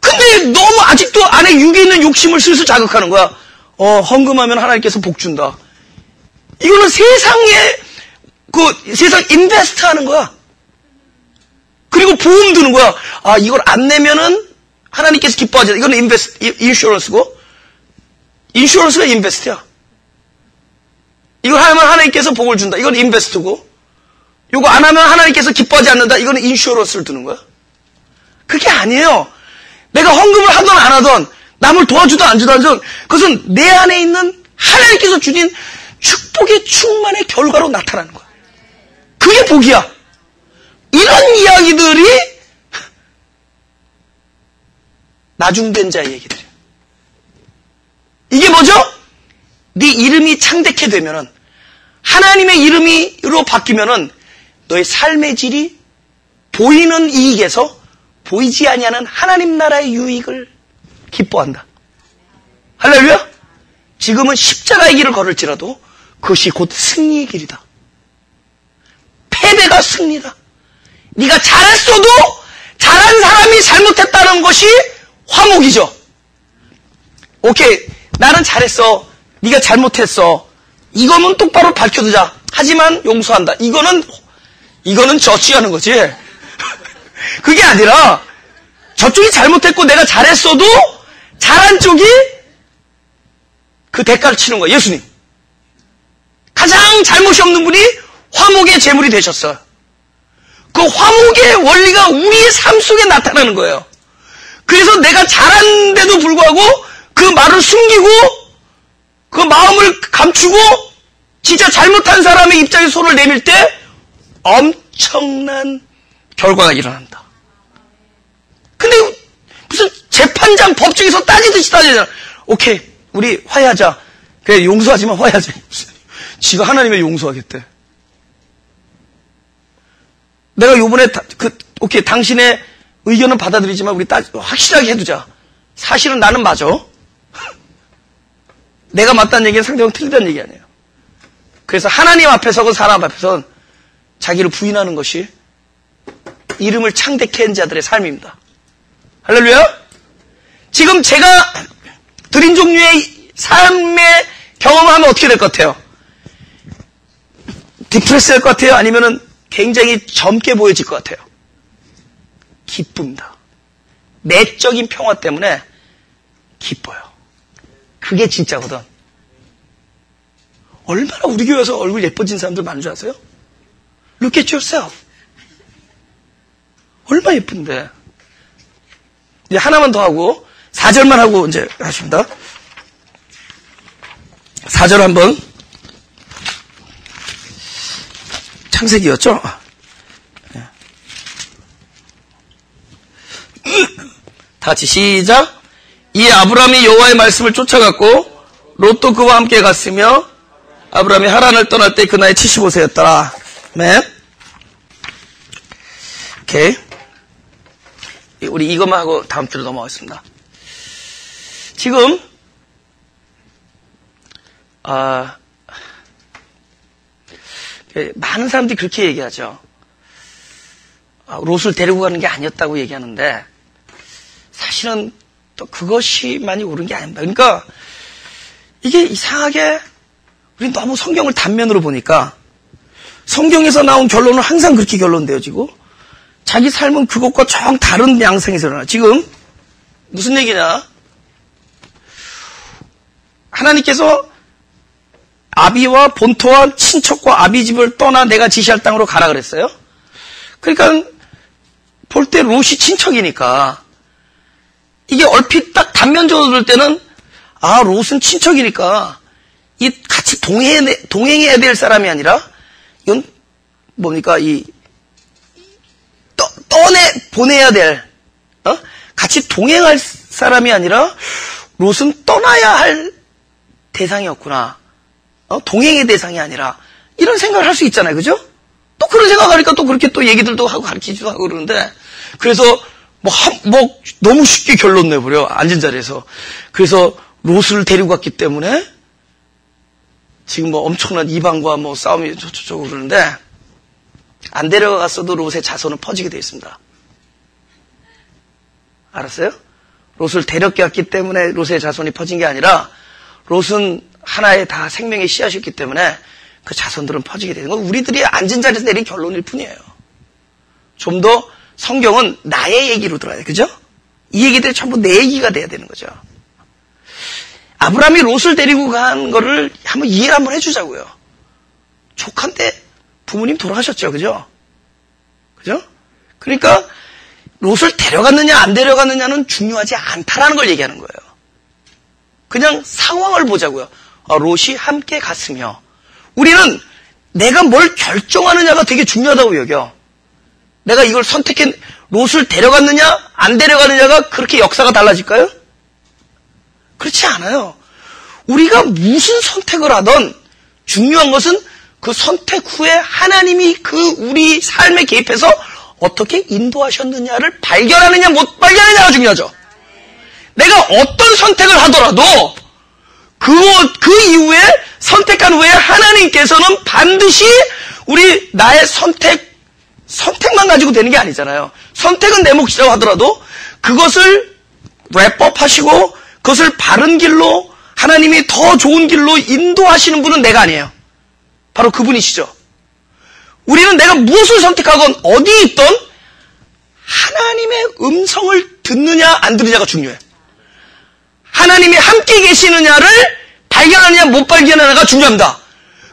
근데 너무 아직도 안에 육에 있는 욕심을 슬슬 자극하는 거야. 헌금하면 하나님께서 복 준다. 이거는 세상 인베스트 하는 거야. 그리고 보험 드는 거야. 이걸 안 내면은 하나님께서 기뻐하지. 이거는 인슈런스고, 인슈런스가 인베스트야. 이걸 하면 하나님께서 복을 준다. 이건 인베스트고, 이거 안 하면 하나님께서 기뻐하지 않는다. 이거는 인슈런스를 드는 거야. 그게 아니에요. 내가 헌금을 하든 안 하든, 남을 도와주든 안 주든, 그것은 내 안에 있는 하나님께서 주신 축복의 충만의 결과로 나타나는 거야. 그게 복이야. 이런 이야기들이 나중된 자의 얘기들이에요. 이게 뭐죠? 네 이름이 창대케 되면은, 하나님의 이름으로 바뀌면은 너의 삶의 질이 보이는 이익에서 보이지 아니하는 하나님 나라의 유익을 기뻐한다. 할렐루야? 지금은 십자가의 길을 걸을지라도 그것이 곧 승리의 길이다. 패배가 승리다. 네가 잘했어도 잘한 사람이 잘못했다는 것이 화목이죠. 오케이, 나는 잘했어. 네가 잘못했어. 이거는 똑바로 밝혀두자. 하지만 용서한다. 이거는 저치하는 거지. 그게 아니라 저쪽이 잘못했고 내가 잘했어도 잘한 쪽이 그 대가를 치는 거예요. 예수님. 가장 잘못이 없는 분이 화목의 제물이 되셨어요. 그 화목의 원리가 우리의 삶 속에 나타나는 거예요. 그래서 내가 잘한데도 불구하고 그 말을 숨기고 그 마음을 감추고 진짜 잘못한 사람의 입장에 손을 내밀 때 엄청난 결과가 일어난다. 근데 무슨 재판장 법정에서 따지듯이 따지잖아. 오케이, 우리 화해하자. 그래, 용서하지만 화해하자. 지가 하나님의 용서하겠대. 내가 요번에 오케이, 당신의 의견은 받아들이지만 우리 확실하게 해두자. 사실은 나는 맞아. 내가 맞다는 얘기는 상대방 틀리다는 얘기 아니에요. 그래서 하나님 앞에서건 사람 앞에서는 자기를 부인하는 것이 이름을 창대케 한 자들의 삶입니다. 할렐루야? 지금 제가 드린 종류의 삶의 경험하면 어떻게 될 것 같아요? 디프레스 될 것 같아요? 아니면은 굉장히 젊게 보여질 것 같아요? 기쁩니다. 내적인 평화 때문에 기뻐요. 그게 진짜거든. 얼마나 우리 교회에서 얼굴 예뻐진 사람들 많은 줄 아세요? Look at yourself. 얼마나 예쁜데. 이제 하나만 더 하고 4절만 하고 이제 하십니다. 4절 한번. 창세기였죠? 다 같이 시작. 이 아브라함이 여호와의 말씀을 쫓아갔고 롯도 그와 함께 갔으며 아브라함이 하란을 떠날 때 그 나이 75세였더라. 네. 오케이. 우리 이것만 하고 다음 주로 넘어가겠습니다. 지금 많은 사람들이 그렇게 얘기하죠. 롯을 데리고 가는 게 아니었다고 얘기하는데 사실은 또 그것이 많이 옳은 게 아닙니다. 그러니까 이게 이상하게 우리 너무 성경을 단면으로 보니까 성경에서 나온 결론은 항상 그렇게 결론되어지고 자기 삶은 그것과 정 다른 양상에서 일어나. 지금 무슨 얘기냐? 하나님께서 아비와 본토와 친척과 아비 집을 떠나 내가 지시할 땅으로 가라 그랬어요. 그러니까 볼 때 롯이 친척이니까 이게 얼핏 딱 단면적으로 들 때는 롯은 친척이니까 이 같이 동행해야 될 사람이 아니라 이건 뭡니까 보내야 될 같이 동행할 사람이 아니라 롯은 떠나야 할 대상이었구나. 동행의 대상이 아니라 이런 생각을 할 수 있잖아요. 그죠? 또 그런 생각하니까 또 그렇게 또 얘기들도 하고 가르치기도 하고 그러는데 그래서 너무 쉽게 결론 내버려. 앉은 자리에서. 그래서 롯을 데리고 갔기 때문에 지금 엄청난 이방과 싸움이 저쩌고 그러는데 안 데려갔어도 롯의 자손은 퍼지게 되어 있습니다. 알았어요? 롯을 데려갔기 때문에 롯의 자손이 퍼진 게 아니라 롯은 하나의 다 생명의 씨앗이었기 때문에 그 자손들은 퍼지게 되는 건 우리들이 앉은 자리에서 내린 결론일 뿐이에요. 좀 더 성경은 나의 얘기로 들어야 돼. 그죠? 이 얘기들이 전부 내 얘기가 돼야 되는 거죠. 아브라함이 롯을 데리고 간 거를 한번 이해를 한번 해주자고요. 조카인데 부모님 돌아가셨죠. 그죠? 그죠? 그러니까 롯을 데려갔느냐 안 데려갔느냐는 중요하지 않다라는 걸 얘기하는 거예요. 그냥 상황을 보자고요. 롯이 함께 갔으며 우리는 내가 뭘 결정하느냐가 되게 중요하다고 여겨. 내가 이걸 선택해 롯을 데려갔느냐 안 데려갔느냐가 그렇게 역사가 달라질까요? 그렇지 않아요. 우리가 무슨 선택을 하던 중요한 것은 그 선택 후에 하나님이 그 우리 삶에 개입해서 어떻게 인도하셨느냐를 발견하느냐 못 발견하느냐가 중요하죠. 내가 어떤 선택을 하더라도 그 이후에 선택한 후에 하나님께서는 반드시 나의 선택만 가지고 되는 게 아니잖아요. 선택은 내 몫이라고 하더라도 그것을 랩업 하시고 그것을 바른 길로 하나님이 더 좋은 길로 인도하시는 분은 내가 아니에요. 바로 그분이시죠. 우리는 내가 무엇을 선택하건 어디에 있던 하나님의 음성을 듣느냐 안 듣느냐가 중요해. 하나님이 함께 계시느냐를 발견하느냐 못 발견하느냐가 중요합니다.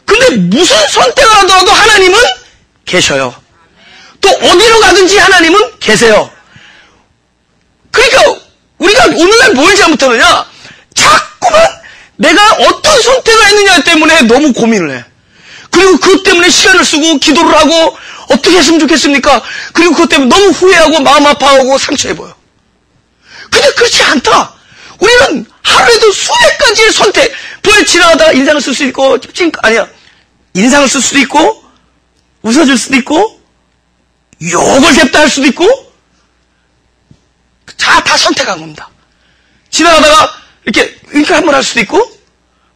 근데 무슨 선택을 하더라도 하나님은 계셔요. 또 어디로 가든지 하나님은 계세요. 그러니까 우리가 오늘날 뭘 잘못하느냐, 자꾸만 내가 어떤 선택을 했느냐 때문에 너무 고민을 해. 그리고 그것 때문에 시간을 쓰고 기도를 하고 어떻게 했으면 좋겠습니까? 그리고 그것 때문에 너무 후회하고 마음 아파하고 상처해보여. 근데 그렇지 않다. 우리는 하루에도 수백 가지의 선택, 볼 지나가다가 인상을 쓸 수 있고, 인상을 쓸 수도 있고, 웃어줄 수도 있고, 욕을 냅다 할 수도 있고, 다 선택한 겁니다. 지나가다가 이렇게 한번 할 수도 있고,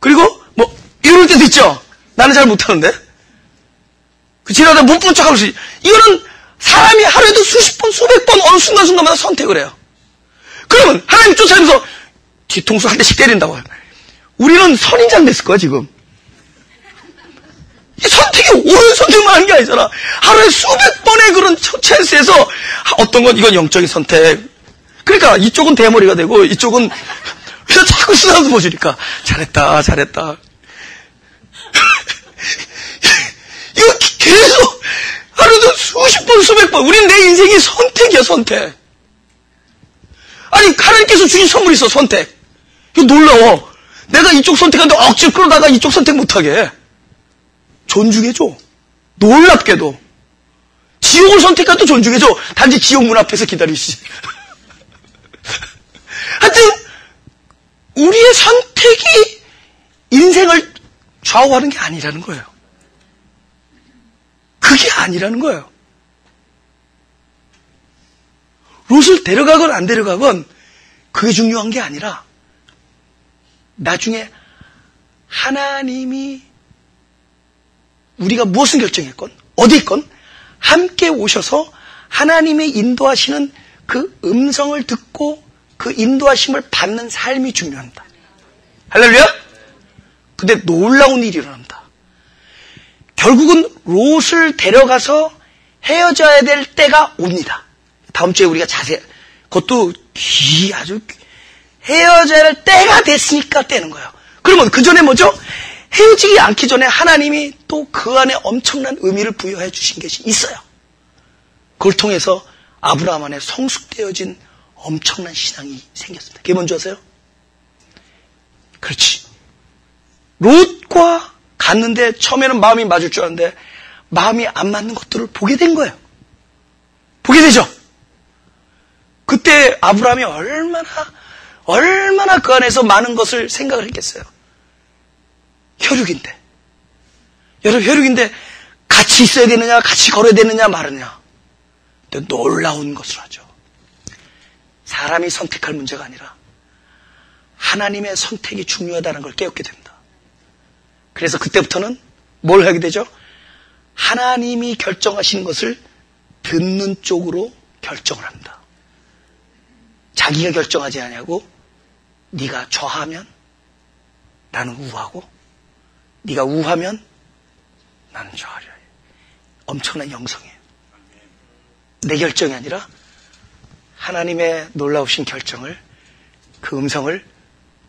그리고 이럴 때도 있죠. 나는 잘 못하는데. 지나가다가 못 본 척하고 있어요. 이거는 사람이 하루에도 수십 번, 수백 번 어느 순간순간마다 선택을 해요. 그러면 하나님 쫓아다니면서 뒤통수 한 대씩 때린다고 해요. 우리는 선인장 됐을 거야, 지금. 이 선택이 옳은 선택만 하는 게 아니잖아. 하루에 수백 번의 그런 찬스에서 어떤 건 이건 영적인 선택. 그러니까 이쪽은 대머리가 되고 이쪽은 그래서 자꾸 쓰다듬어 보시니까 잘했다. 이거 계속 하루도 수십 번, 수백 번. 우린 내 인생이 선택이야, 선택. 아니, 하나님께서 주신 선물이 있어, 선택. 이거 놀라워. 내가 이쪽 선택하는데 억지로 끌어다가 이쪽 선택 못하게. 존중해줘. 놀랍게도. 지옥을 선택해도 존중해줘. 단지 지옥 문 앞에서 기다리시지. 하여튼, 우리의 선택이 인생을 좌우하는 게 아니라는 거예요. 그게 아니라는 거예요. 롯을 데려가건 안 데려가건 그게 중요한 게 아니라 나중에 하나님이 우리가 무엇을 결정했건 어디 있건 함께 오셔서 하나님의 인도하시는 그 음성을 듣고 그 인도하심을 받는 삶이 중요합니다. 할렐루야? 근데 놀라운 일이 일어납니다. 결국은 롯을 데려가서 헤어져야 될 때가 옵니다. 다음 주에 우리가 그것도 아주 헤어져야 할 때가 됐으니까 떼는 거예요. 그러면 그 전에 뭐죠? 헤어지지 않기 전에 하나님이 또 그 안에 엄청난 의미를 부여해 주신 것이 있어요. 그걸 통해서 아브라함 안에 성숙되어진 엄청난 신앙이 생겼습니다. 그게 뭔지 아세요? 그렇지. 롯과 갔는데 처음에는 마음이 맞을 줄 알았는데 마음이 안 맞는 것들을 보게 된 거예요. 보게 되죠. 그때 아브라함이 얼마나 그 안에서 많은 것을 생각을 했겠어요. 혈육인데. 여러분, 혈육인데 같이 있어야 되느냐, 같이 걸어야 되느냐, 말느냐. 근데 놀라운 것을 하죠. 사람이 선택할 문제가 아니라 하나님의 선택이 중요하다는 걸 깨닫게 됩니다. 그래서 그때부터는 뭘 하게 되죠? 하나님이 결정하시는 것을 듣는 쪽으로 결정을 합니다. 자기가 결정하지 않냐고? 네가 좌하면 나는 우하고, 네가 우하면 나는 좌하려. 엄청난 영성이에요. 내 결정이 아니라 하나님의 놀라우신 결정을, 그 음성을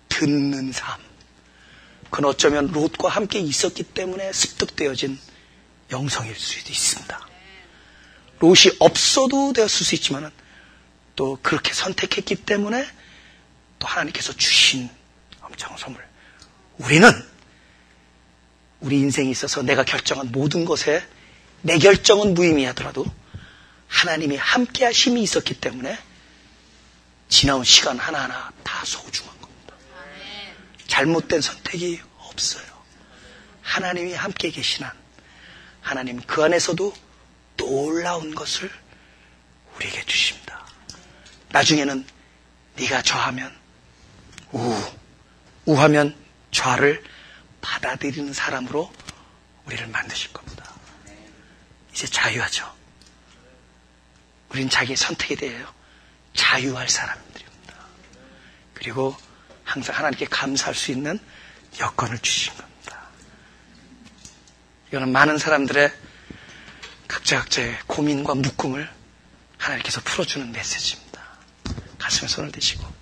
듣는 삶. 그건 어쩌면 롯과 함께 있었기 때문에 습득되어진 영성일 수도 있습니다. 롯이 없어도 되었을 수 있지만 또 그렇게 선택했기 때문에 또 하나님께서 주신 엄청난 선물. 우리는 우리 인생에 있어서 내가 결정한 모든 것에 내 결정은 무의미하더라도 하나님이 함께 하심이 있었기 때문에 지나온 시간 하나하나 다 소중한 겁니다. 잘못된 선택이 없어요. 하나님이 함께 계신 한 하나님 그 안에서도 놀라운 것을 우리에게 주십니다. 나중에는 네가 좌하면 우하면 좌를 받아들이는 사람으로 우리를 만드실 겁니다. 이제 자유하죠. 우린 자기의 선택에 대해 자유할 사람들입니다. 그리고 항상 하나님께 감사할 수 있는 여건을 주신 겁니다. 이거는 많은 사람들의 각자의 고민과 묶음을 하나님께서 풀어주는 메시지입니다. 가슴에 손을 대시고